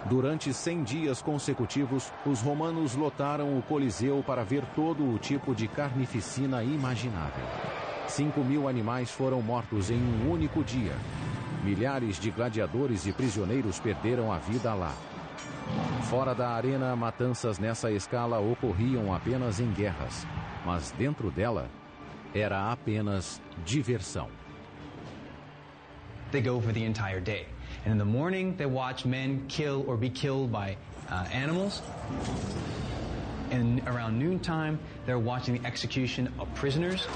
Durante 100 dias consecutivos, os romanos lotaram o Coliseu para ver todo o tipo de carnificina imaginável. 5.000 animais foram mortos em um único dia. Milhares de gladiadores e prisioneiros perderam a vida lá. Fora da arena, matanças nessa escala ocorriam apenas em guerras, mas dentro dela, era apenas diversão. They go for the entire day. And in the morning, they watch men kill or be killed by animals. And around noontime, they're watching the execution of prisoners.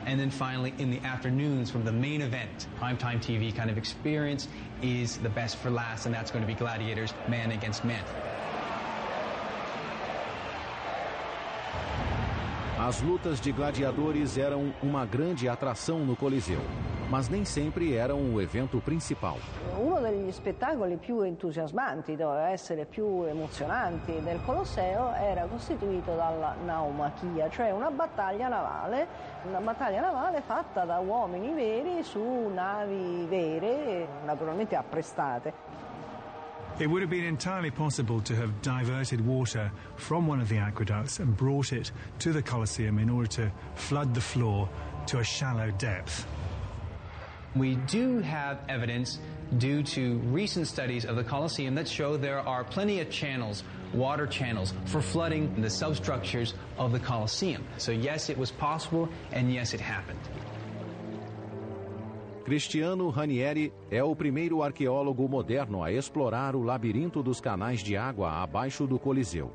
And then finally, in the afternoons, from the main event, primetime TV kind of experience is the best for last, and that's going to be gladiators, man against man. As lutas de gladiadores eram uma grande atração no Coliseu, mas nem sempre eram o evento principal. Uno degli spettacoli più entusiasmanti, doveva essere più emozionanti del Colosseo, era costituito dalla naumachia, cioè una battaglia navale fatta da uomini veri su navi vere, naturalmente apprestate. It would have been entirely possible to have diverted water from one of the aqueducts and brought it to the Colosseum in order to flood the floor to a shallow depth. We do have evidence due to recent studies of the Colosseum that show there are plenty of channels, water channels, for flooding the substructures of the Colosseum. So yes, it was possible, and yes, it happened. Cristiano Ranieri é o primeiro arqueólogo moderno a explorar o labirinto dos canais de água abaixo do Coliseu.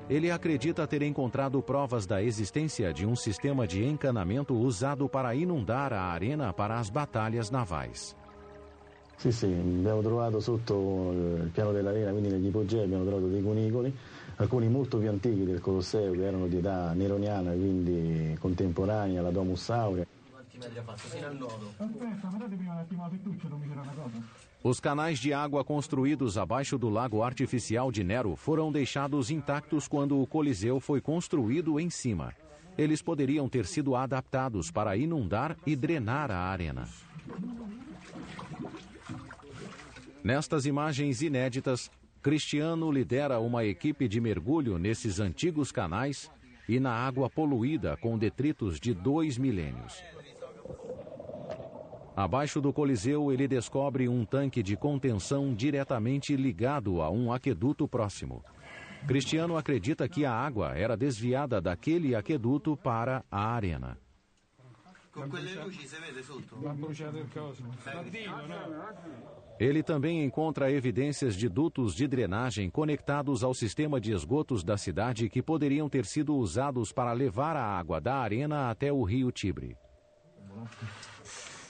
ele acredita ter encontrado provas da existência de um sistema de encanamento usado para inundar a arena para as batalhas navais. Sì, abbiamo trovato sotto il piano dell'arena, quindi negli ipogei, abbiamo trovato dei cunicoli, alcuni molto più antichi del Colosseo, che erano di età neroniana, quindi contemporanea alla Domus Aurea. Os canais de água construídos abaixo do lago artificial de Nero foram deixados intactos quando o Coliseu foi construído em cima. Eles poderiam ter sido adaptados para inundar e drenar a arena. Nestas imagens inéditas, Cristiano lidera uma equipe de mergulho nesses antigos canais e na água poluída com detritos de 2 milênios. Abaixo do Coliseu, ele descobre um tanque de contenção diretamente ligado a um aqueduto próximo. Cristiano acredita que a água era desviada daquele aqueduto para a arena. Ele também encontra evidências de dutos de drenagem conectados ao sistema de esgotos da cidade que poderiam ter sido usados para levar a água da arena até o rio Tibre.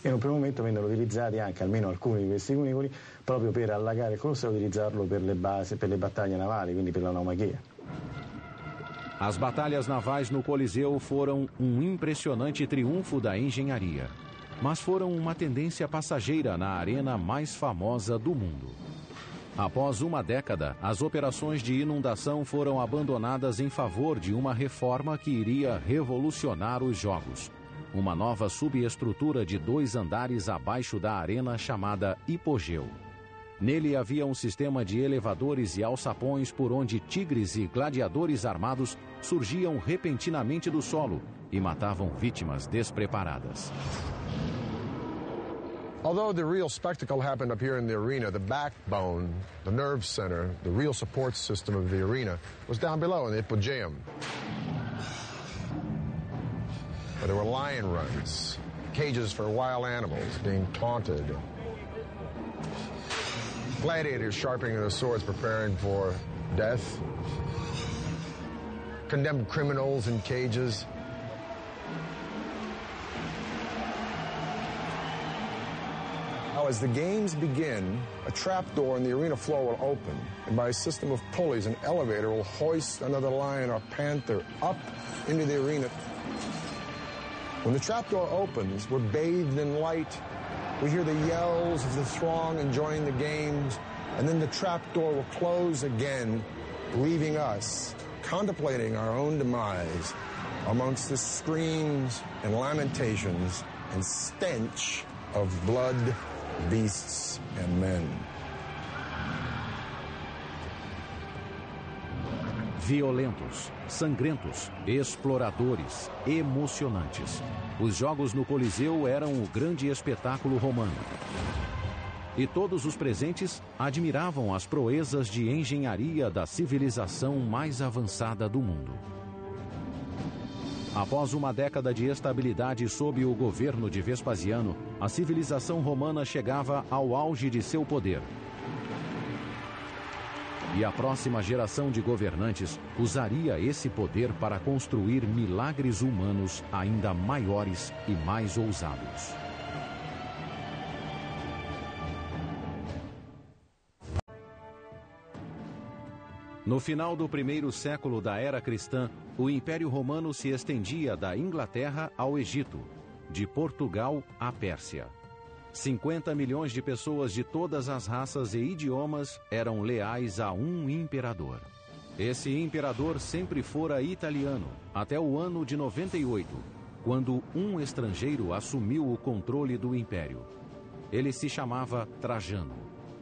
In un primo momento vennero utilizzati anche almeno alcuni di questi cunicoli proprio per allagare il Colosseo e utilizzarlo per le basi, per le battaglie navali, quindi per la naumachia. As batalhas navais no Coliseu foram um impressionante triunfo da engenharia, mas foram uma tendência passageira na arena mais famosa do mundo. Após uma década, as operações de inundação foram abandonadas em favor de uma reforma que iria revolucionar os jogos. Uma nova subestrutura de 2 andares abaixo da arena chamada hipogeu. Nele havia um sistema de elevadores e alçapões por onde tigres e gladiadores armados surgiam repentinamente do solo e matavam vítimas despreparadas. Although the real spectacle happened up here in the arena, the backbone, the nerve center, the real support system of the arena was down below in the Hippogeum. Where there were lion runs, cages for wild animals being taunted, gladiators sharpening their swords preparing for death, condemned criminals in cages. Now, as the games begin, a trapdoor in the arena floor will open, and by a system of pulleys, an elevator will hoist another lion or panther up into the arena. When the trapdoor opens, we're bathed in light. We hear the yells of the throng enjoying the games, and then the trapdoor will close again, leaving us contemplating our own demise amongst the screams and lamentations and stench of blood, beasts, and men. Violentos, sangrentos, exploradores, emocionantes. Os jogos no Coliseu eram o grande espetáculo romano. E todos os presentes admiravam as proezas de engenharia da civilização mais avançada do mundo. Após uma década de estabilidade sob o governo de Vespasiano, a civilização romana chegava ao auge de seu poder. E a próxima geração de governantes usaria esse poder para construir milagres humanos ainda maiores e mais ousados. No final do primeiro século da era cristã, o Império Romano se estendia da Inglaterra ao Egito, de Portugal à Pérsia. 50 milhões de pessoas de todas as raças e idiomas eram leais a um imperador. Esse imperador sempre fora italiano, até o ano de 98, quando um estrangeiro assumiu o controle do império. Ele se chamava Trajano,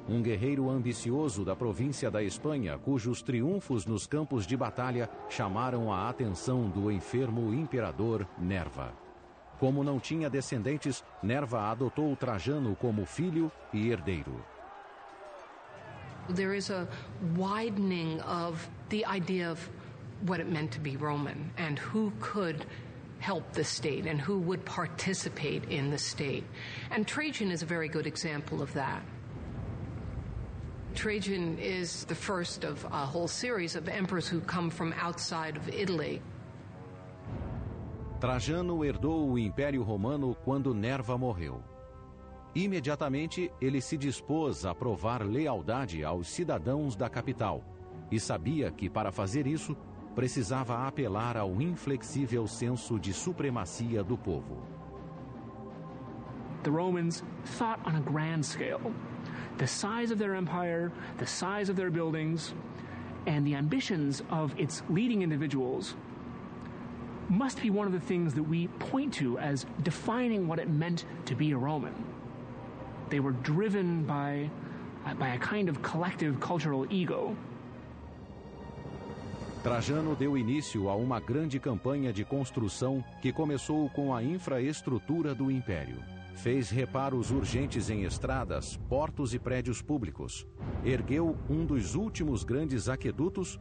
um guerreiro ambicioso da província da Espanha, cujos triunfos nos campos de batalha chamaram a atenção do enfermo imperador Nerva. Como não tinha descendentes, Nerva adotou Trajano como filho e herdeiro. There is a widening of the idea of what it meant to be Roman and who could help the state and who would participate in the state. And Trajan is a very good example of that. Trajan is the first of a whole series of emperors who come from outside of Italy. Trajano herdou o Império Romano quando Nerva morreu. Imediatamente, ele se dispôs a provar lealdade aos cidadãos da capital e sabia que, para fazer isso, precisava apelar ao inflexível senso de supremacia do povo. The Romans thought on a grand scale. The size of their empire, the size of their buildings, and the ambitions of its leading individuals must be one of the things that we point to as defining what it meant to be a Roman. They were driven by a kind of collective cultural ego. Trajano deu início a uma grande campanha de construção que começou com a infraestrutura do Império. Fez reparos urgentes em estradas, portos e prédios públicos. Ergueu um dos últimos grandes aquedutos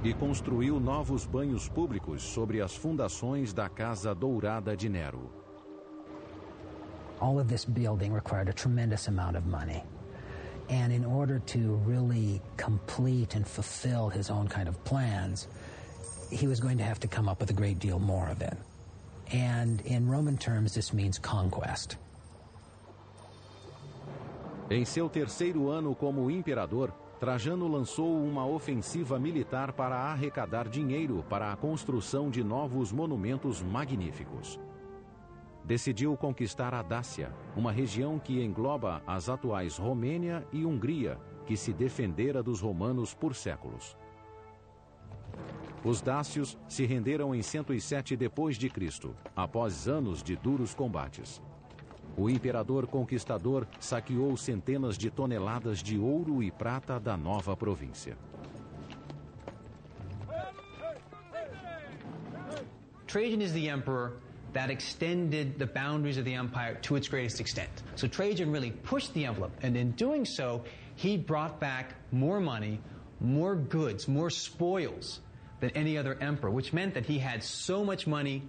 e construiu novos banhos públicos sobre as fundações da Casa Dourada de Nero. All of this building required a tremendous amount of money. And in order to really complete and fulfill his own kind of plans, he was going to have to come up with a great deal more of it. And in Roman terms, this means conquest. Em seu terceiro ano como imperador, Trajano lançou uma ofensiva militar para arrecadar dinheiro para a construção de novos monumentos magníficos. Decidiu conquistar a Dácia, uma região que engloba as atuais Romênia e Hungria, que se defendera dos romanos por séculos. Os dácios se renderam em 107 d.C., após anos de duros combates. O imperador conquistador saqueou centenas de toneladas de ouro e prata da nova província. Trajan is the emperor that extended the boundaries of the empire to its greatest extent. So Trajan really pushed the envelope, and in doing so, he brought back more money, more goods, more spoils than any other emperor, which meant that he had so much money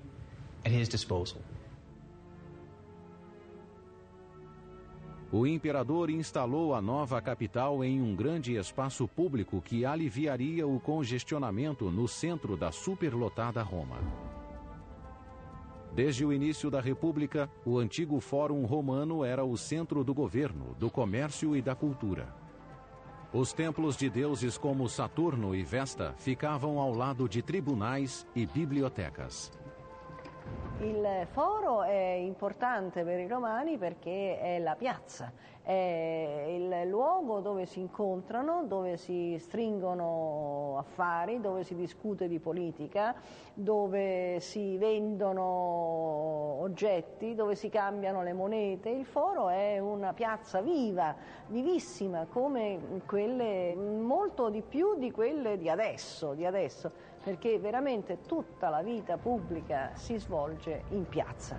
at his disposal. O imperador instalou a nova capital em um grande espaço público que aliviaria o congestionamento no centro da superlotada Roma. Desde o início da República, o antigo Fórum Romano era o centro do governo, do comércio e da cultura. Os templos de deuses como Saturno e Vesta ficavam ao lado de tribunais e bibliotecas. Il foro è importante per i romani perché è la piazza, è il luogo dove si incontrano, dove si stringono affari, dove si discute di politica, dove si vendono oggetti, dove si cambiano le monete. Il foro è una piazza viva, vivissima, come quelle, molto di più di quelle di adesso, perché veramente tutta la vita pubblica si svolge in piazza.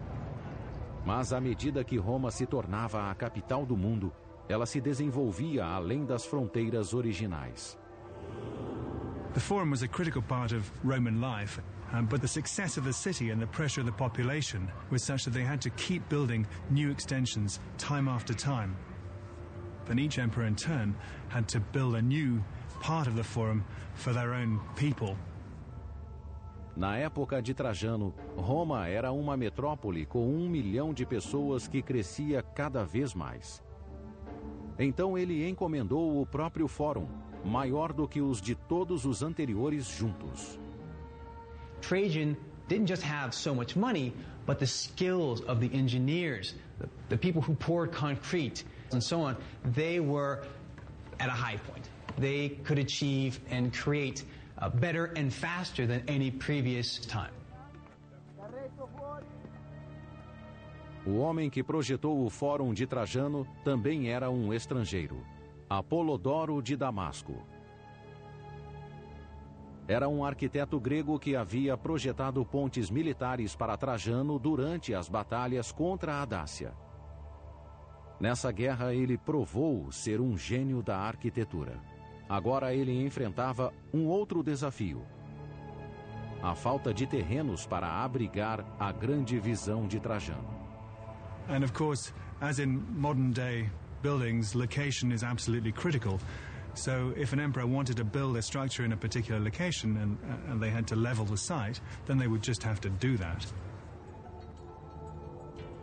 Mas à medida que Roma se tornava a capital do mundo, ela se desenvolvia além das fronteiras originais. The Forum was a critical part of Roman life, but the success of the city and the pressure of the population was such that they had to keep building new extensions time after time. Then each emperor in turn had to build a new part of the Forum for their own people. Na época de Trajano, Roma era uma metrópole com 1 milhão de pessoas que crescia cada vez mais. Então ele encomendou o próprio Fórum, maior do que os de todos os anteriores juntos. Trajan didn't just have so much money, but the skills of the engineers, the people who poured concrete and so on, they were at a high point. They could achieve and create better and faster than any previous time. O homem que projetou o Fórum de Trajano também era um estrangeiro, Apolodoro de Damasco. Era um arquiteto grego que havia projetado pontes militares para Trajano durante as batalhas contra a Dácia. Nessa guerra ele provou ser um gênio da arquitetura. Agora ele enfrentava um outro desafio: a falta de terrenos para abrigar a grande visão de Trajano. And of course, as in modern day buildings, location is absolutely critical. So if an emperor wanted to build a structure in a particular location and they had to level the site, then they would just have to do that.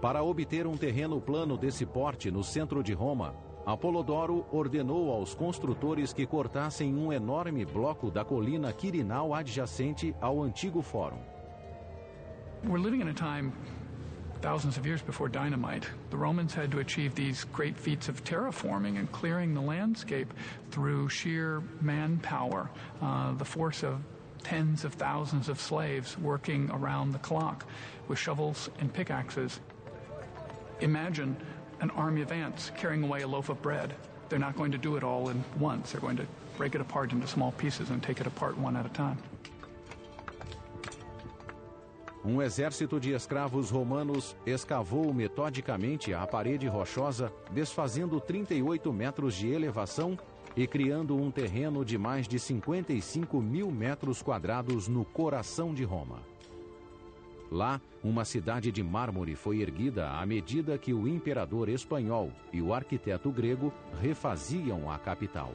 Para obter um terreno plano desse porte no centro de Roma, Apolodoro ordenou aos construtores que cortassem um enorme bloco da colina Quirinal adjacente ao antigo fórum. We're living in a time thousands of years before dynamite. The Romans had to achieve these great feats of terraforming and clearing the landscape through sheer manpower, the force of tens of thousands of slaves working around the clock with shovels and pickaxes. Imagine an army of ants carrying away a loaf of bread. They're not going to do it all in once. They're going to break it apart into small pieces and take it apart one at a time. Um exército de escravos romanos escavou metodicamente a parede rochosa, desfazendo 38 metros de elevação e criando um terreno de mais de 55 mil metros quadrados no coração de Roma. Lá, uma cidade de mármore foi erguida à medida que o imperador espanhol e o arquiteto grego refaziam a capital.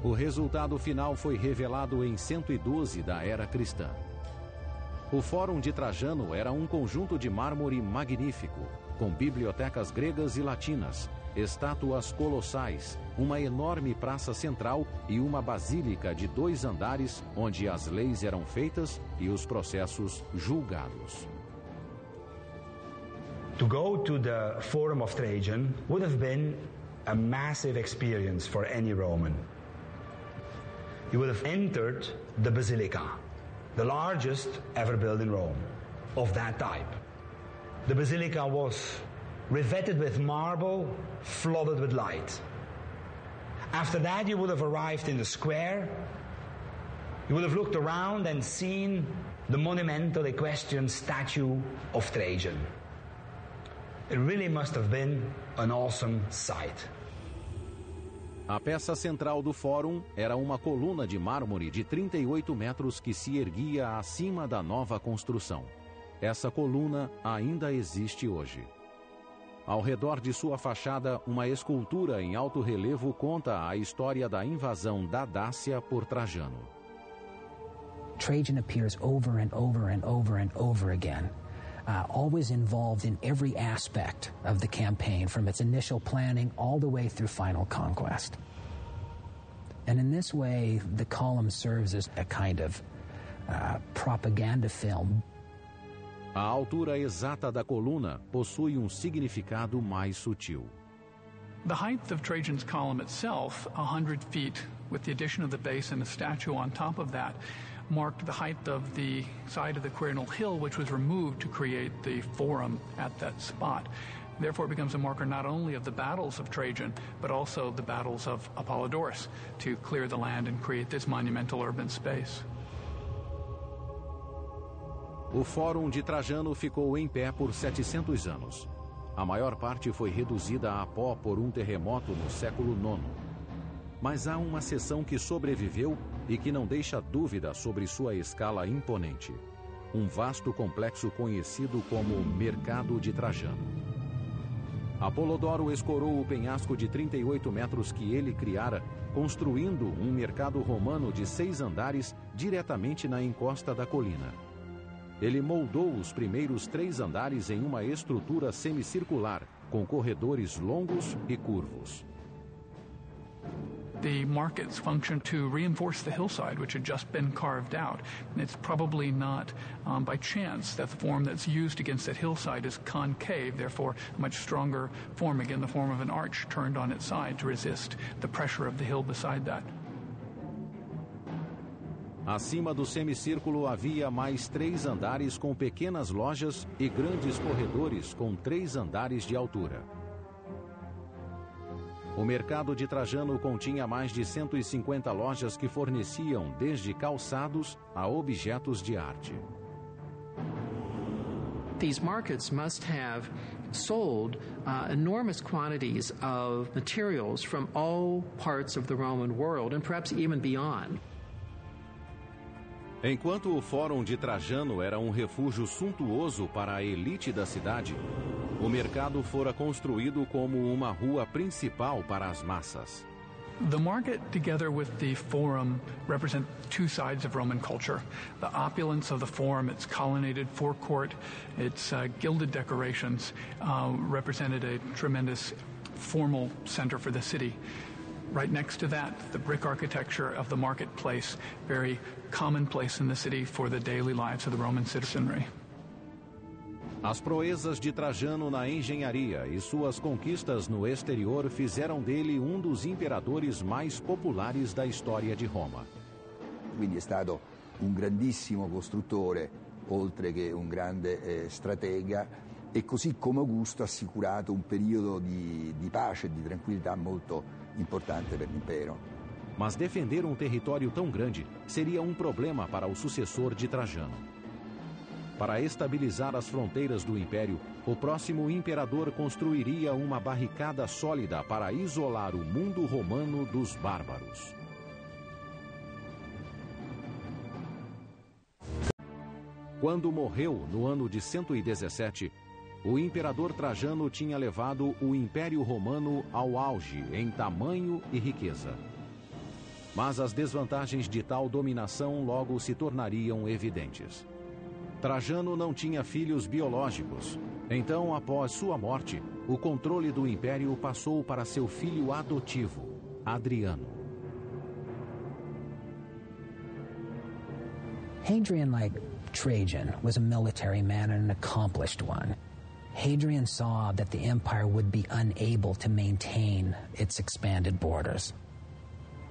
O resultado final foi revelado em 112 da era cristã. O Fórum de Trajano era um conjunto de mármore magnífico, com bibliotecas gregas e latinas, estátuas colossais, uma enorme praça central e uma basílica de 2 andares, onde as leis eram feitas e os processos julgados. To go to the Forum of Trajan would have been a massive experience for any Roman. You would have entered the Basilica, the largest ever built in Rome, of that type. The Basilica was revetted with marble, flooded with light. After that, you would have arrived in the square. You would have looked around and seen the monumental equestrian statue of Trajan. It really must have been an awesome sight. A peça central do fórum era uma coluna de mármore de 38 metros que se erguia acima da nova construção. Essa coluna ainda existe hoje. Ao redor de sua fachada, uma escultura em alto relevo conta a história da invasão da Dácia por Trajano. Trajan appears over and over and over and over again. Always involved in every aspect of the campaign, from its initial planning all the way through final conquest. And in this way, the column serves as a kind of propaganda film. A altura exata da coluna possui significado mais sutil. The height of Trajan's column itself, 100 feet, with the addition of the base and a statue on top of that, marked the height of the side of the Quirinal Hill, which was removed to create the forum at that spot. Therefore, it becomes a marker not only of the battles of Trajan, but also the battles of Apollodorus to clear the land and create this monumental urban space. O Fórum de Trajano ficou em pé por 700 anos. A maior parte foi reduzida a pó por um terremoto no século IX. Mas há uma seção que sobreviveu e que não deixa dúvida sobre sua escala imponente. Um vasto complexo conhecido como Mercado de Trajano. Apolodoro escorou o penhasco de 38 metros que ele criara, construindo um mercado romano de 6 andares diretamente na encosta da colina. Ele moldou os primeiros 3 andares em uma estrutura semicircular, com corredores longos e curvos. The markets function to reinforce the hillside, which had just been carved out. And it's probably not by chance that the form that's used against that hillside is concave, therefore a much stronger form, again the form of an arch turned on its side to resist the pressure of the hill beside that. Acima do semicírculo havia mais 3 andares com pequenas lojas e grandes corredores com 3 andares de altura. O mercado de Trajano continha mais de 150 lojas que forneciam desde calçados a objetos de arte. These markets must have sold enormous quantities of materials from all parts of the Roman world and perhaps even beyond. Enquanto o Fórum de Trajano era um refúgio suntuoso para a elite da cidade, O mercado fora construído como uma rua principal para as massas. The market, together with the forum, represent two sides of Roman culture. The opulence of the forum, its colonnaded forecourt, its gilded decorations, represented a tremendous formal center for the city. Right next to that, the brick architecture of the marketplace, very commonplace in the city for the daily lives of the Roman citizenry. As proezas de Trajano na engenharia e suas conquistas no exterior fizeram dele um dos imperadores mais populares da história de Roma. Quindi è stato un grandissimo costruttore, oltre che un grande stratega, e così come Augusto ha assicurato un periodo di pace e di tranquillità molto importante per l'impero. Mas defender um território tão grande seria um problema para o sucessor de Trajano. Para estabilizar as fronteiras do império, o próximo imperador construiria uma barricada sólida para isolar o mundo romano dos bárbaros. Quando morreu no ano de 117, o imperador Trajano tinha levado o Império Romano ao auge em tamanho e riqueza. Mas as desvantagens de tal dominação logo se tornariam evidentes. Trajano não tinha filhos biológicos. Então, após sua morte, o controle do império passou para seu filho adotivo, Adriano. Hadrian, like Trajan, was a military man and an accomplished one. Hadrian saw that the empire would be unable to maintain its expanded borders.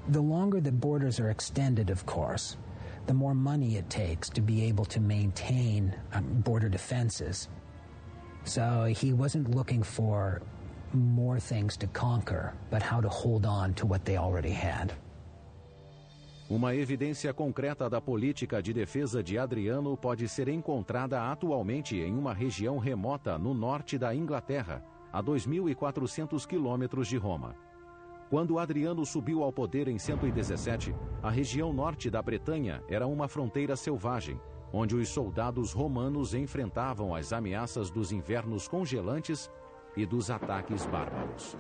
The longer the borders are extended, of course, the more money it takes to be able to maintain border defenses. So he wasn't looking for more things to conquer, but how to hold on to what they already had. Uma evidência concreta da política de defesa de Adriano pode ser encontrada atualmente em uma região remota no norte da Inglaterra, a 2.400 quilômetros de Roma. Quando Adriano subiu ao poder em 117, a região norte da Bretanha era uma fronteira selvagem, onde os soldados romanos enfrentavam as ameaças dos invernos congelantes e dos ataques bárbaros.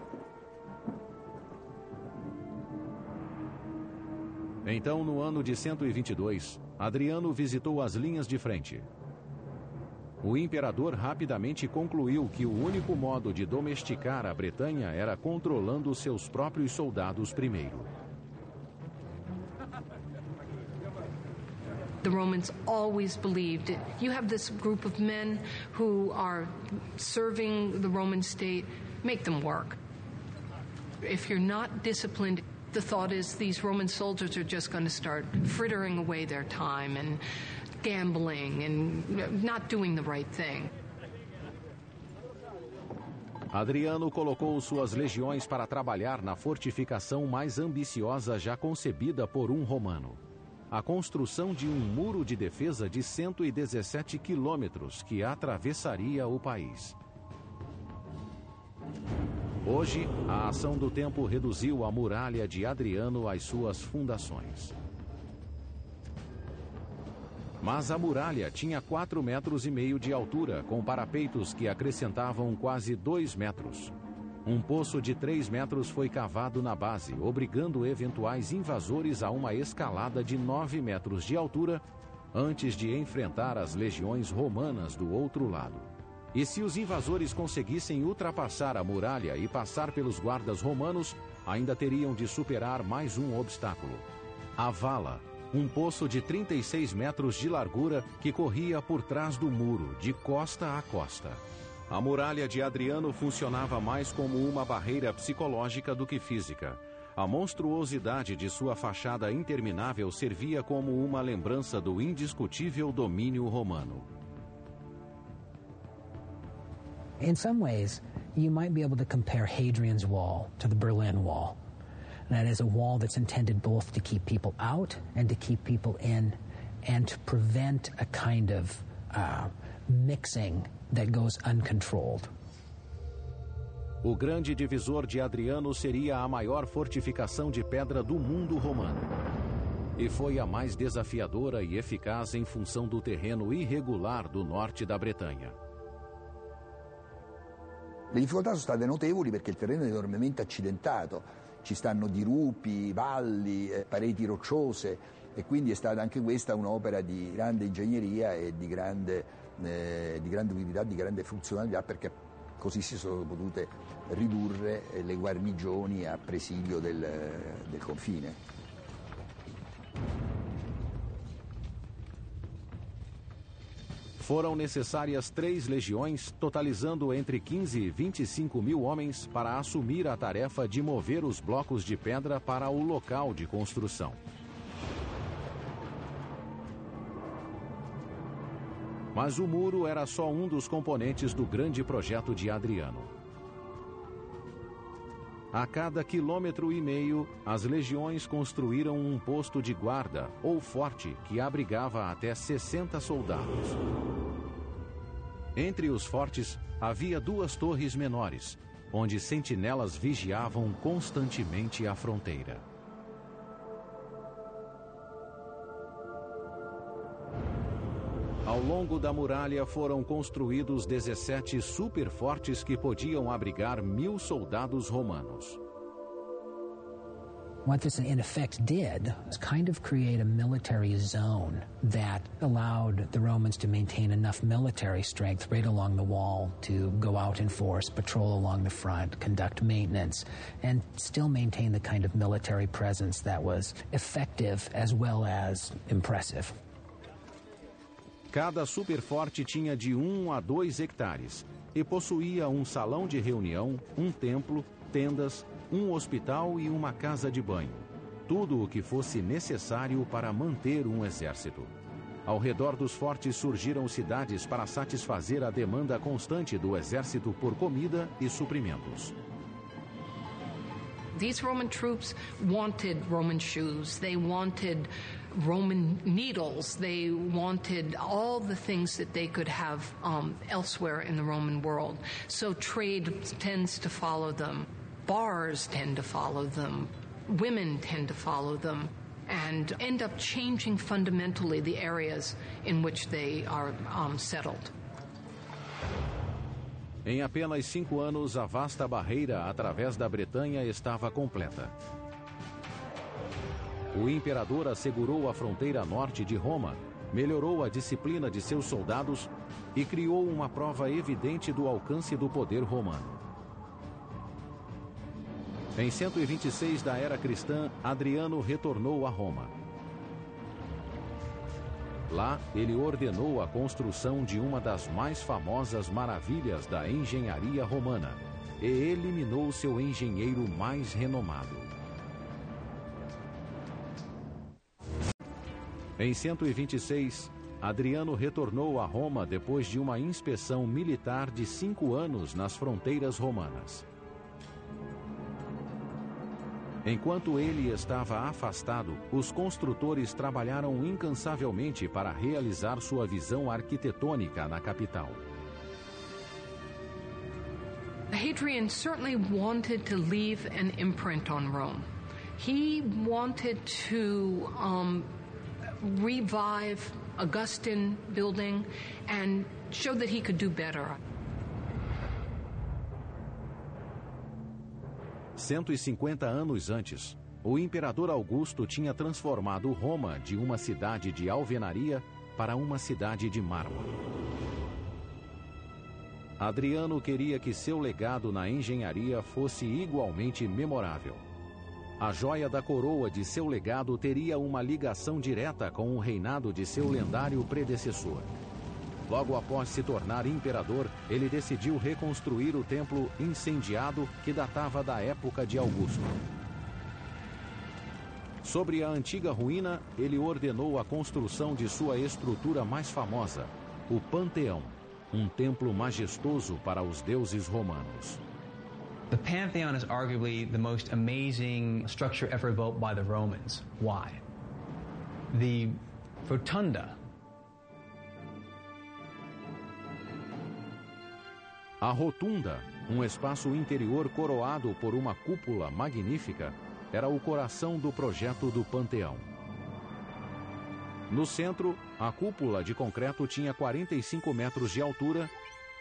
Então, no ano de 122, Adriano visitou as linhas de frente. O imperador rapidamente concluiu que o único modo de domesticar a Bretanha era controlando seus próprios soldados primeiro. The Romans always believed you have this group of men who are serving the Roman state, make them work. If you're not disciplined, the thought is these Roman soldiers are just going to start frittering away their time and gambling and not doing the right thing. Adriano colocou suas legiões para trabalhar na fortificação mais ambiciosa já concebida por um romano. A construção de um muro de defesa de 117 quilômetros que atravessaria o país. Hoje, a ação do tempo reduziu a muralha de Adriano às suas fundações. Mas a muralha tinha 4,5 metros de altura, com parapeitos que acrescentavam quase 2 metros. Um poço de 3 metros foi cavado na base, obrigando eventuais invasores a uma escalada de 9 metros de altura, antes de enfrentar as legiões romanas do outro lado. E se os invasores conseguissem ultrapassar a muralha e passar pelos guardas romanos, ainda teriam de superar mais um obstáculo: a vala, um poço de 36 metros de largura que corria por trás do muro, de costa a costa. A muralha de Adriano funcionava mais como uma barreira psicológica do que física. A monstruosidade de sua fachada interminável servia como uma lembrança do indiscutível domínio romano. In some ways, you might be able to compare Hadrian's Wall to the Berlin Wall. That is a wall that's intended both to keep people out and to keep people in, and to prevent a kind of mixing that goes uncontrolled. O grande divisor de Adriano seria a maior fortificação de pedra do mundo romano. E foi a mais desafiadora e eficaz em função do terreno irregular do norte da Bretanha. Le difficoltà sono state notevoli perché il terreno è enormemente accidentato, ci stanno dirupi, valli, pareti rocciose e quindi è stata anche questa un'opera di grande ingegneria e di grande utilità, di grande funzionalità, perché così si sono potute ridurre le guarnigioni a presidio del confine. Foram necessárias 3 legiões, totalizando entre 15 e 25 mil homens para assumir a tarefa de mover os blocos de pedra para o local de construção. Mas o muro era só um dos componentes do grande projeto de Adriano. A cada 1,5 quilômetro, as legiões construíram um posto de guarda ou forte que abrigava até 60 soldados. Entre os fortes, havia 2 torres menores, onde sentinelas vigiavam constantemente a fronteira. Ao longo da muralha foram construídos 17 superfortes que podiam abrigar 1.000 soldados romanos. What this in effect did was kind of create a military zone that allowed the Romans to maintain enough military strength right along the wall to go out in force, patrol along the front, conduct maintenance, and still maintain the kind of military presence that was effective as well as impressive. Cada superforte tinha de 1 a 2 hectares e possuía um salão de reunião, um templo, tendas, um hospital e uma casa de banho. Tudo o que fosse necessário para manter um exército. Ao redor dos fortes surgiram cidades para satisfazer a demanda constante do exército por comida e suprimentos. These Roman troops wanted Roman shoes, they wanted Roman needles, they wanted all the things that they could have elsewhere in the Roman world. So trade tends to follow them, bars tend to follow them, women tend to follow them, and end up changing fundamentally the areas in which they are settled. Em apenas 5 anos, a vasta barreira através da Bretanha estava completa. O imperador assegurou a fronteira norte de Roma, melhorou a disciplina de seus soldados e criou uma prova evidente do alcance do poder romano. Em 126 da era cristã, Adriano retornou a Roma. Lá, ele ordenou a construção de uma das mais famosas maravilhas da engenharia romana e eliminou seu engenheiro mais renomado. Em 126, Adriano retornou a Roma depois de uma inspeção militar de 5 anos nas fronteiras romanas. Enquanto ele estava afastado, os construtores trabalharam incansavelmente para realizar sua visão arquitetônica na capital. Hadrian certainly wanted to leave an imprint on Rome. He wanted to revive Augustan building and show that he could do better. 150 anos antes, o imperador Augusto tinha transformado Roma de uma cidade de alvenaria para uma cidade de mármore. Adriano queria que seu legado na engenharia fosse igualmente memorável. A joia da coroa de seu legado teria uma ligação direta com o reinado de seu lendário predecessor. Logo após se tornar imperador, ele decidiu reconstruir o templo incendiado que datava da época de Augusto. Sobre a antiga ruína, ele ordenou a construção de sua estrutura mais famosa, o Panteão, um templo majestoso para os deuses romanos. The Pantheon is arguably the most amazing structure ever built by the Romans. Why? The Rotunda. A Rotunda, um espaço interior coroado por uma cúpula magnífica, era o coração do projeto do Panteão. No centro, a cúpula de concreto tinha 45 metros de altura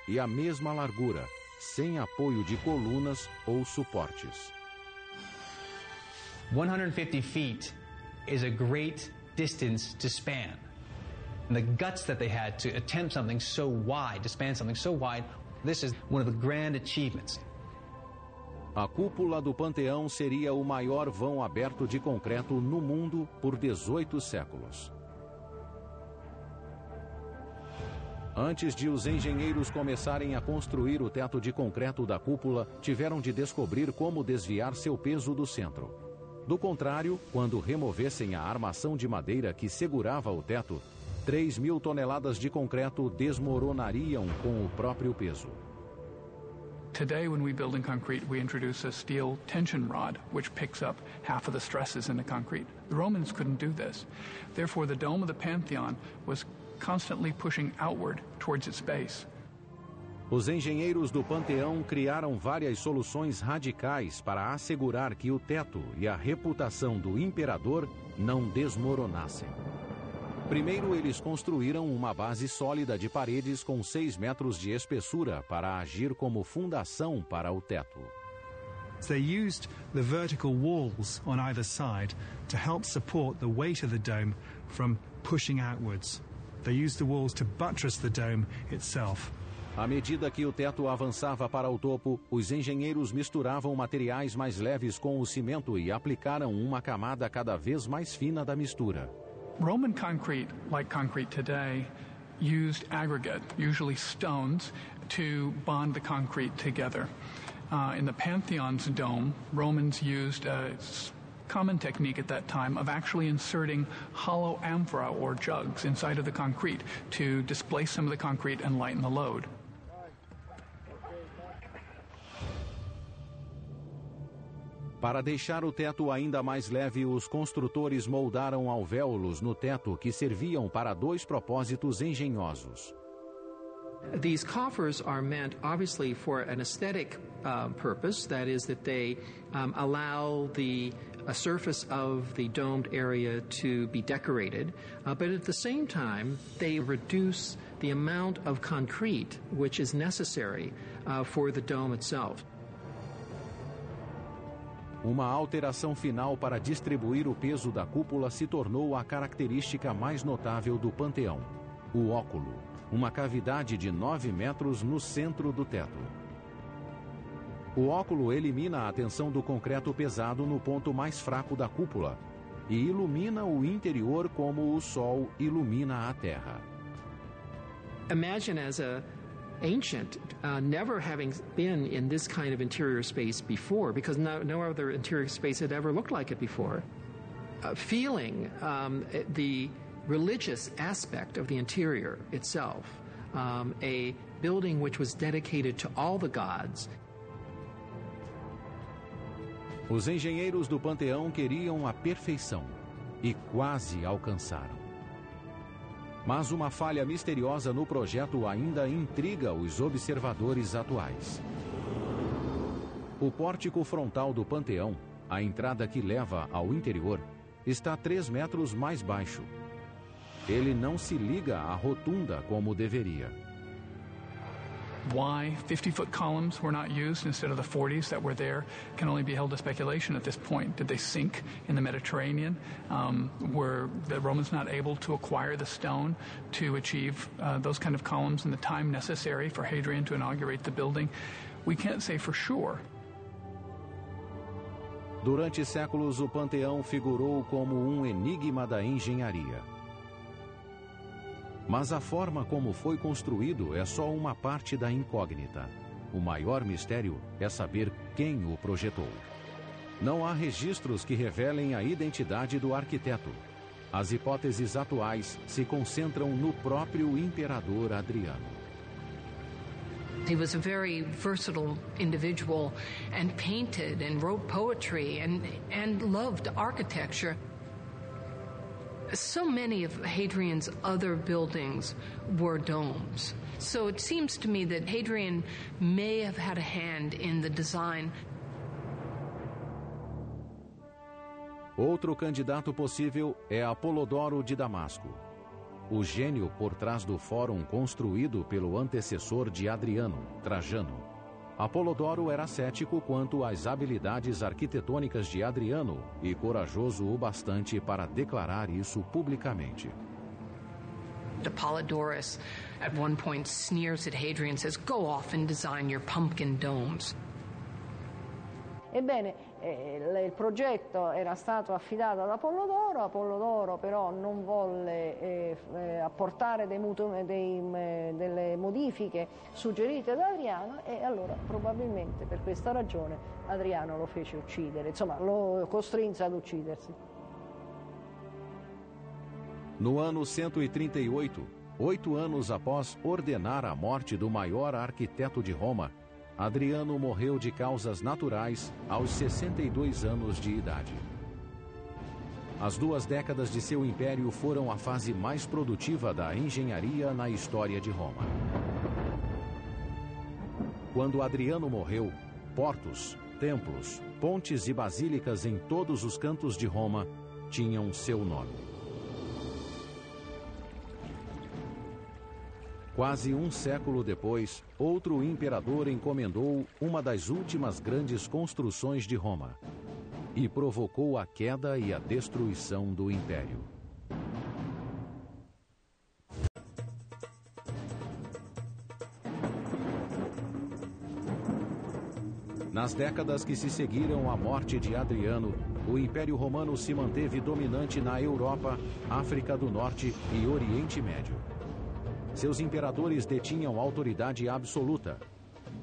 e a mesma largura, sem apoio de colunas ou suportes. 150 feet is a great distance to span. And the guts that they had to attempt something so wide, to span something so wide, this is one of the grand achievements. A cúpula do Panteão seria o maior vão aberto de concreto no mundo por 18 séculos. Antes de os engenheiros começarem a construir o teto de concreto da cúpula, tiveram de descobrir como desviar seu peso do centro. Do contrário, quando removessem a armação de madeira que segurava o teto, 3.000 toneladas de concreto desmoronariam com o próprio peso. Today, when we build in concrete, we introduce a steel tension rod, which picks up half of the stresses in the concrete. The Romans couldn't do this. Therefore, the dome of the Pantheon was constantly pushing outward towards its base. Os engenheiros do Panteão criaram várias soluções radicais para assegurar que o teto e a reputação do imperador não desmoronassem. Primeiro, eles construíram uma base sólida de paredes com 6 metros de espessura para agir como fundação para o teto. They used the vertical walls on either side to help support the weight of the dome from pushing outwards. They used the walls to buttress the dome itself. À medida que o teto avançava para o topo, os engenheiros misturavam materiais mais leves com o cimento e aplicaram uma camada cada vez mais fina da mistura. Roman concrete, like concrete today, used aggregate, usually stones, to bond the concrete together. In the Pantheon's dome, Romans used a common technique at that time of actually inserting hollow amphora or jugs inside of the concrete to displace some of the concrete and lighten the load. Para deixar o teto ainda mais leve, os construtores moldaram alvéolos no teto que serviam para 2 propósitos engenhosos. These coffers are meant, obviously, for an aesthetic purpose. That is, that they allow the surface of the domed area to be decorated. But at the same time, they reduce the amount of concrete which is necessary for the dome itself. Uma alteração final para distribuir o peso da cúpula se tornou a característica mais notável do Panteão: o óculo, uma cavidade de 9 metros no centro do teto. O óculo elimina a tensão do concreto pesado no ponto mais fraco da cúpula e ilumina o interior como o sol ilumina a terra. Imagine as a ancient, never having been in this kind of interior space before, because no other interior space had ever looked like it before, feeling the religious aspect of the interior itself, a building which was dedicated to all the gods. Os engenheiros do Panteão queriam a perfeição e quase alcançaram. Mas uma falha misteriosa no projeto ainda intriga os observadores atuais. O pórtico frontal do Panteão, a entrada que leva ao interior, está 3 metros mais baixo. Ele não se liga à rotunda como deveria. Why 50-foot columns were not used instead of the 40s that were there can only be held to speculation at this point. Did they sink in the Mediterranean? Were the Romans not able to acquire the stone to achieve those kind of columns in the time necessary for Hadrian to inaugurate the building? We can't say for sure. Durante séculos, o Panteão figurou como um enigma da engenharia. Mas a forma como foi construído é só uma parte da incógnita. O maior mistério é saber quem o projetou. Não há registros que revelem a identidade do arquiteto. As hipóteses atuais se concentram no próprio imperador Adriano. He was a very versatile individual and painted and wrote poetry and loved architecture. So many of Hadrian's other buildings were domes. So it seems to me that Hadrian may have had a hand in the design. Outro candidato possível é Apolodoro de Damasco, o gênio por trás do fórum construído pelo antecessor de Adriano, Trajano. Apolodoro era cético quanto às habilidades arquitetônicas de Adriano e corajoso o bastante para declarar isso publicamente. Apollodorus, at one point, sneers at Hadrian and says, "Go off and design your pumpkin domes." Ebbene, il progetto era stato affidato ad Apollodoro però non volle apportare delle modifiche suggerite da Adriano e allora probabilmente per questa ragione Adriano lo fece uccidere, insomma lo costrinse ad uccidersi. No ano 138, 8 anos após ordenar a morte do maior arquiteto de Roma, Adriano morreu de causas naturais aos 62 anos de idade. As 2 décadas de seu império foram a fase mais produtiva da engenharia na história de Roma. Quando Adriano morreu, portos, templos, pontes e basílicas em todos os cantos de Roma tinham seu nome. Quase um século depois, outro imperador encomendou uma das últimas grandes construções de Roma e provocou a queda e a destruição do império. Nas décadas que se seguiram à morte de Adriano, o Império Romano se manteve dominante na Europa, África do Norte e Oriente Médio. Seus imperadores detinham autoridade absoluta.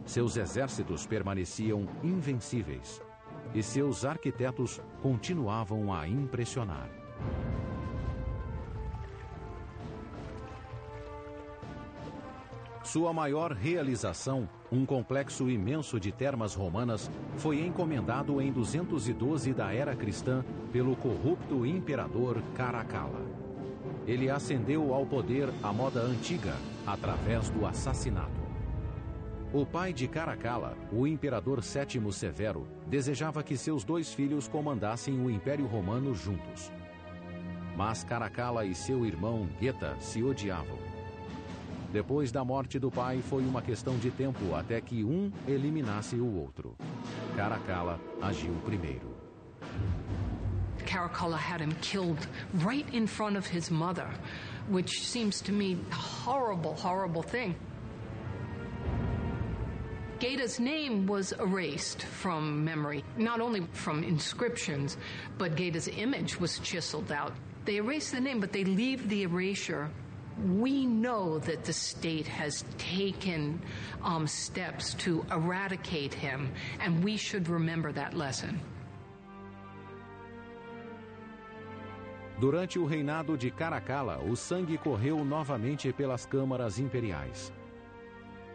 Seus exércitos permaneciam invencíveis. E seus arquitetos continuavam a impressionar. Sua maior realização, um complexo imenso de termas romanas, foi encomendado em 212 da era cristã pelo corrupto imperador Caracalla. Ele ascendeu ao poder à moda antiga, através do assassinato. O pai de Caracalla, o imperador Sétimo Severo, desejava que seus 2 filhos comandassem o Império Romano juntos. Mas Caracalla e seu irmão Geta se odiavam. Depois da morte do pai, foi uma questão de tempo até que um eliminasse o outro. Caracalla agiu primeiro. Caracalla had him killed right in front of his mother, which seems to me a horrible, horrible thing. Geta's name was erased from memory, not only from inscriptions, but Geta's image was chiseled out. They erase the name, but they leave the erasure. We know that the state has taken steps to eradicate him, and we should remember that lesson. Durante o reinado de Caracalla, o sangue correu novamente pelas câmaras imperiais.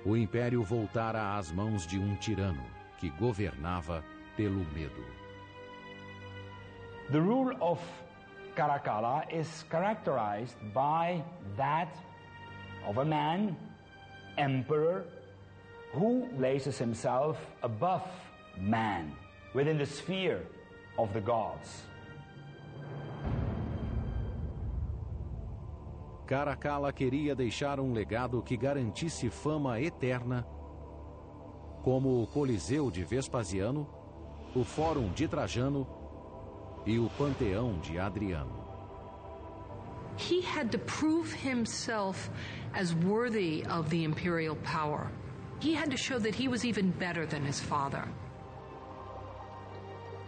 O império voltara às mãos de um tirano que governava pelo medo. The rule of Caracalla is characterized by that of a man, emperor, who places himself above man, within the sphere of the gods. Caracalla queria deixar um legado que garantisse fama eterna, como o Coliseu de Vespasiano, o Fórum de Trajano e o Panteão de Adriano. He had to prove himself as worthy of the imperial power. He had to show that he was even better than his father.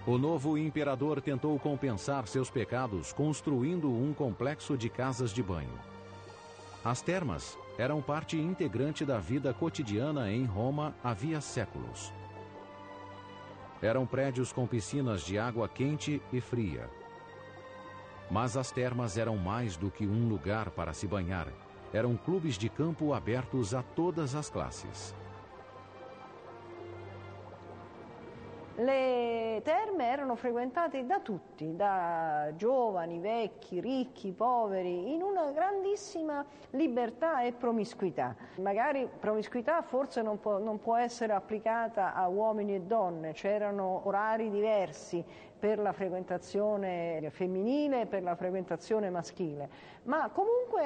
O novo imperador tentou compensar seus pecados construindo um complexo de casas de banho. As termas eram parte integrante da vida cotidiana em Roma havia séculos. Eram prédios com piscinas de água quente e fria. Mas as termas eram mais do que um lugar para se banhar. Eram clubes de campo abertos a todas as classes. Le terme erano frequentate da tutti, da giovani, vecchi, ricchi, poveri, in una grandissima libertà e promiscuità. Magari promiscuità forse non può essere applicata a uomini e donne, c'erano orari diversi per la frequentazione femminile e per la frequentazione maschile, ma comunque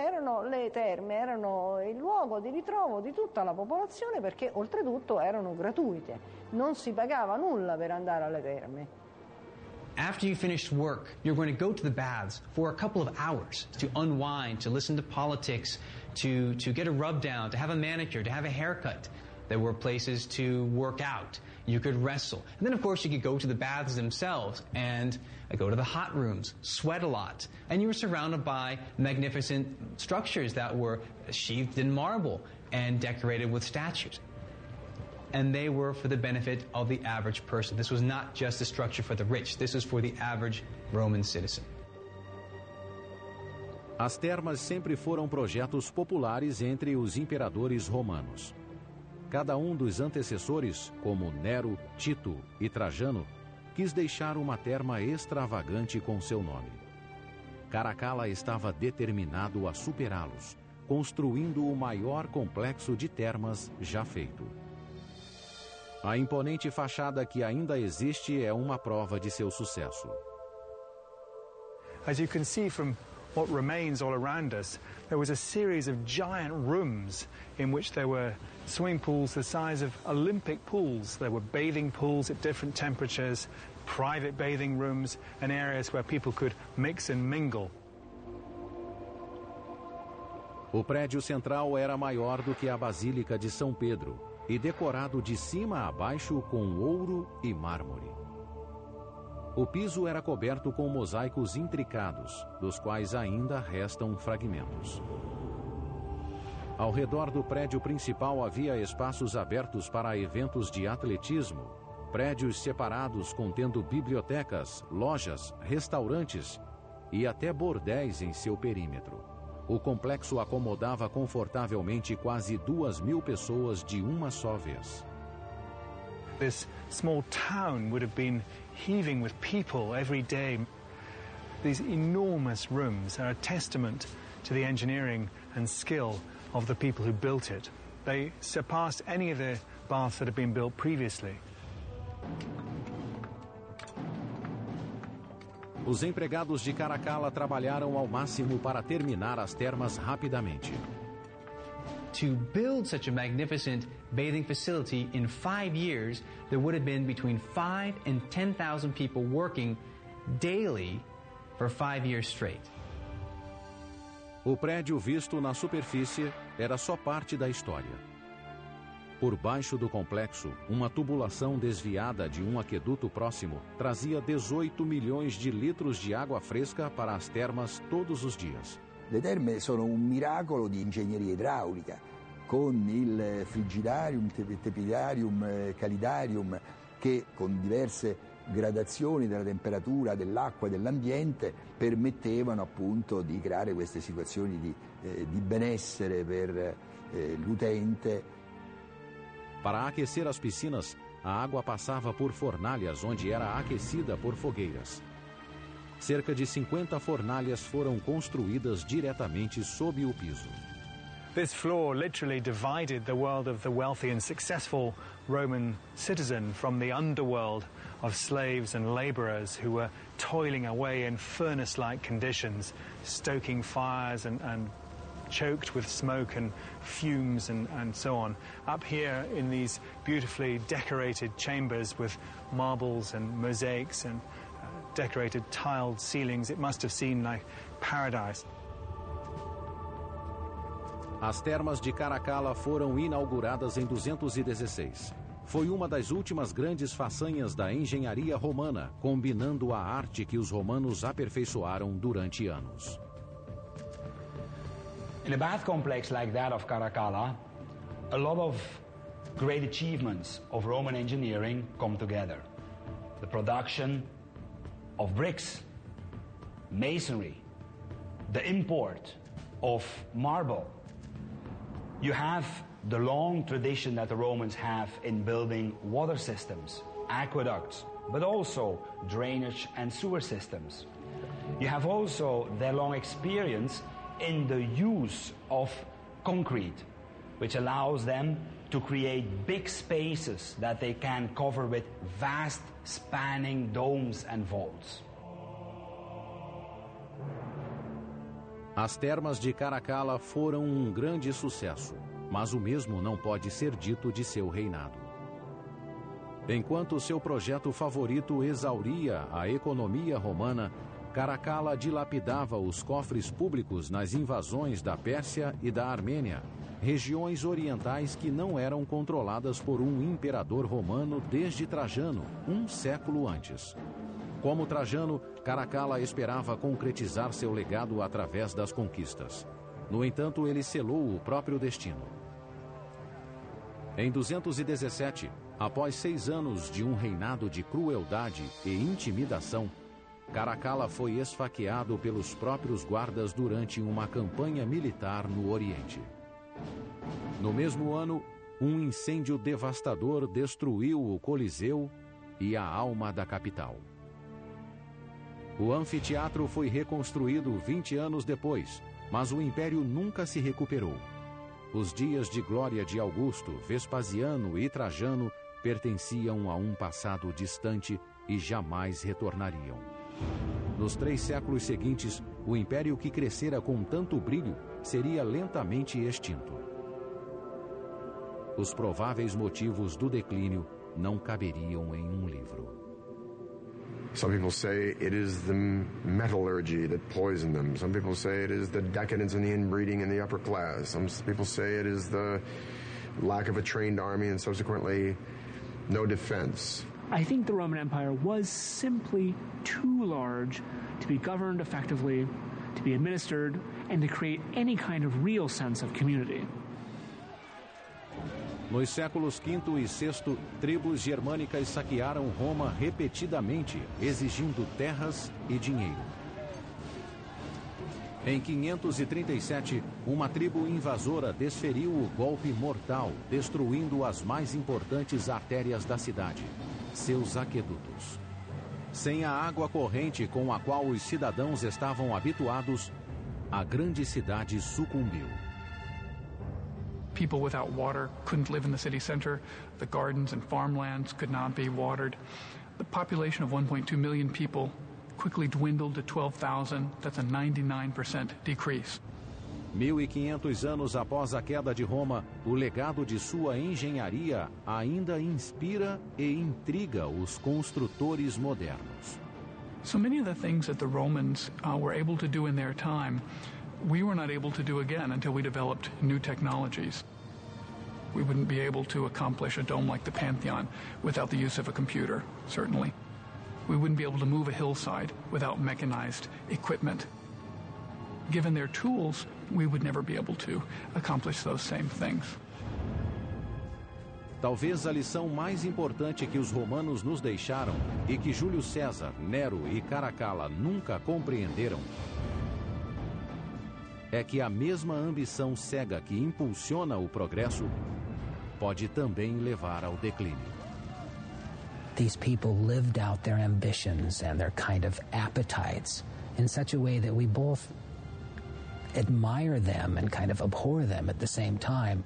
le terme erano il luogo di ritrovo di tutta la popolazione, perché oltretutto erano gratuite, non si pagava nulla per andare alle terme. After you finished work, you're going to go to the baths for a couple of hours to unwind, to listen to politics, to get a rub down, to have a manicure, to have a haircut. There were places to work out. You could wrestle. And then, of course, you could go to the baths themselves and go to the hot rooms, sweat a lot. And you were surrounded by magnificent structures that were sheathed in marble and decorated with statues. And they were for the benefit of the average person. This was not just a structure for the rich. This was for the average Roman citizen. As termas sempre foram projetos populares entre os imperadores romanos. Cada um dos antecessores, como Nero, Tito e Trajano, quis deixar uma terma extravagante com seu nome. Caracalla estava determinado a superá-los, construindo o maior complexo de termas já feito. A imponente fachada que ainda existe é uma prova de seu sucesso. As you can see from what remains all around us, there was a series of giant rooms in which there were swimming pools the size of Olympic pools. There were bathing pools at different temperatures, private bathing rooms, and areas where people could mix and mingle. O prédio central era maior do que a Basílica de São Pedro e decorado de cima a baixo com ouro e mármore. O piso era coberto com mosaicos intricados, dos quais ainda restam fragmentos. Ao redor do prédio principal havia espaços abertos para eventos de atletismo, prédios separados contendo bibliotecas, lojas, restaurantes e até bordéis em seu perímetro. O complexo acomodava confortavelmente quase 2.000 pessoas de uma só vez. This small town would have been heaving with people every day. These enormous rooms are a testament to the engineering and skill of the people who built it. They surpassed any of the baths that had been built previously. Os empregados de Caracalla trabalharam ao máximo para terminar as termas rapidamente. To build such a magnificent bathing facility in 5 years, there would have been between 5 and 10,000 people working daily for 5 years straight. O prédio visto na superfície era só parte da história. Por baixo do complexo, uma tubulação desviada de um aqueduto próximo trazia 18 milhões de litros de água fresca para as termas todos os dias. Le terme sono un miracolo di ingegneria idraulica, con il frigidarium, tepidarium, calidarium, che con diverse gradazioni della temperatura dell'acqua e dell'ambiente permettevano appunto di creare queste situazioni di benessere per l'utente. Para aquecer as piscinas, a água passava por fornalhas onde era aquecida por fogueiras. Cerca de 50 fornalhas foram construídas diretamente sob o piso. This floor literally divided the world of the wealthy and successful Roman citizen from the underworld of slaves and laborers who were toiling away in furnace-like conditions, stoking fires and choked with smoke and fumes and so on. Up here in these beautifully decorated chambers with marbles and mosaics and decorated tiled ceilings, it must have seemed like paradise. As termas de Caracalla foram inauguradas em 216. Foi uma das últimas grandes façanhas da engenharia romana, combinando a arte que os romanos aperfeiçoaram durante anos. In a bath complex like that of Caracalla, a lot of great achievements of Roman engineering come together. The production of bricks, masonry, the import of marble. You have the long tradition that the Romans have in building water systems. aqueducts, but also drainage and sewer systems. You have also their long experience in the use of concrete, which allows them to create big spaces that they can cover with vast spanning domes and vaults. As termas de Caracalla foram um grande sucesso, mas o mesmo não pode ser dito de seu reinado. Enquanto seu projeto favorito exauria a economia romana, Caracalla dilapidava os cofres públicos nas invasões da Pérsia e da Armênia, regiões orientais que não eram controladas por um imperador romano desde Trajano, um século antes. Como Trajano, Caracalla esperava concretizar seu legado através das conquistas. No entanto, ele selou o próprio destino. Em 217, após 6 anos de um reinado de crueldade e intimidação, Caracalla foi esfaqueado pelos próprios guardas durante uma campanha militar no Oriente. No mesmo ano, um incêndio devastador destruiu o Coliseu e a alma da capital. O anfiteatro foi reconstruído 20 anos depois, mas o império nunca se recuperou. Os dias de glória de Augusto, Vespasiano e Trajano pertenciam a um passado distante e jamais retornariam. Nos 3 séculos seguintes, o império que crescera com tanto brilho seria lentamente extinto. Os prováveis motivos do declínio não caberiam em um livro. Some people say it is the metallurgy that poisoned them. Some people say it is the decadence and the inbreeding in the upper class. Some people say it is the lack of a trained army and subsequently no defense. I think the Roman Empire was simply too large to be governed effectively, to be administered, and to create any kind of real sense of community. Nos séculos V e VI, tribos germânicas saquearam Roma repetidamente, exigindo terras e dinheiro. Em 537, uma tribo invasora desferiu o golpe mortal, destruindo as mais importantes artérias da cidade, seus aquedutos. Sem a água corrente com a qual os cidadãos estavam habituados, a grande cidade sucumbiu. People without water couldn't live in the city center. The gardens and farmlands could not be watered. The population of 1.2 million people quickly dwindled to 12,000. That's a 99% decrease. 1500 anos após a queda de Roma, o legado de sua engenharia ainda inspira e intriga os construtores modernos. So many of the things that the Romans were able to do in their time, we were not able to do again until we developed new technologies. We wouldn't be able to accomplish a dome like the Pantheon without the use of a computer, certainly. We wouldn't be able to move a hillside without mechanized equipment. Given their tools, we would never be able to accomplish those same things. Talvez a lição mais importante que os romanos nos deixaram e que Júlio César, Nero e Caracalla nunca compreenderam é que a mesma ambição cega que impulsiona o progresso pode também levar ao declínio. These people lived out their ambitions and their kind of appetites in such a way that we both admire them and kind of abhor them at the same time.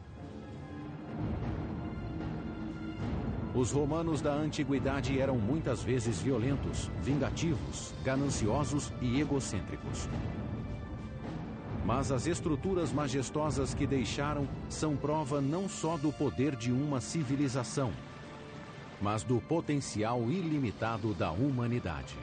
Os romanos da antiguidade eram muitas vezes violentos, vingativos, gananciosos e egocêntricos. Mas as estruturas majestosas que deixaram são prova não só do poder de uma civilização, mas do potencial ilimitado da humanidade.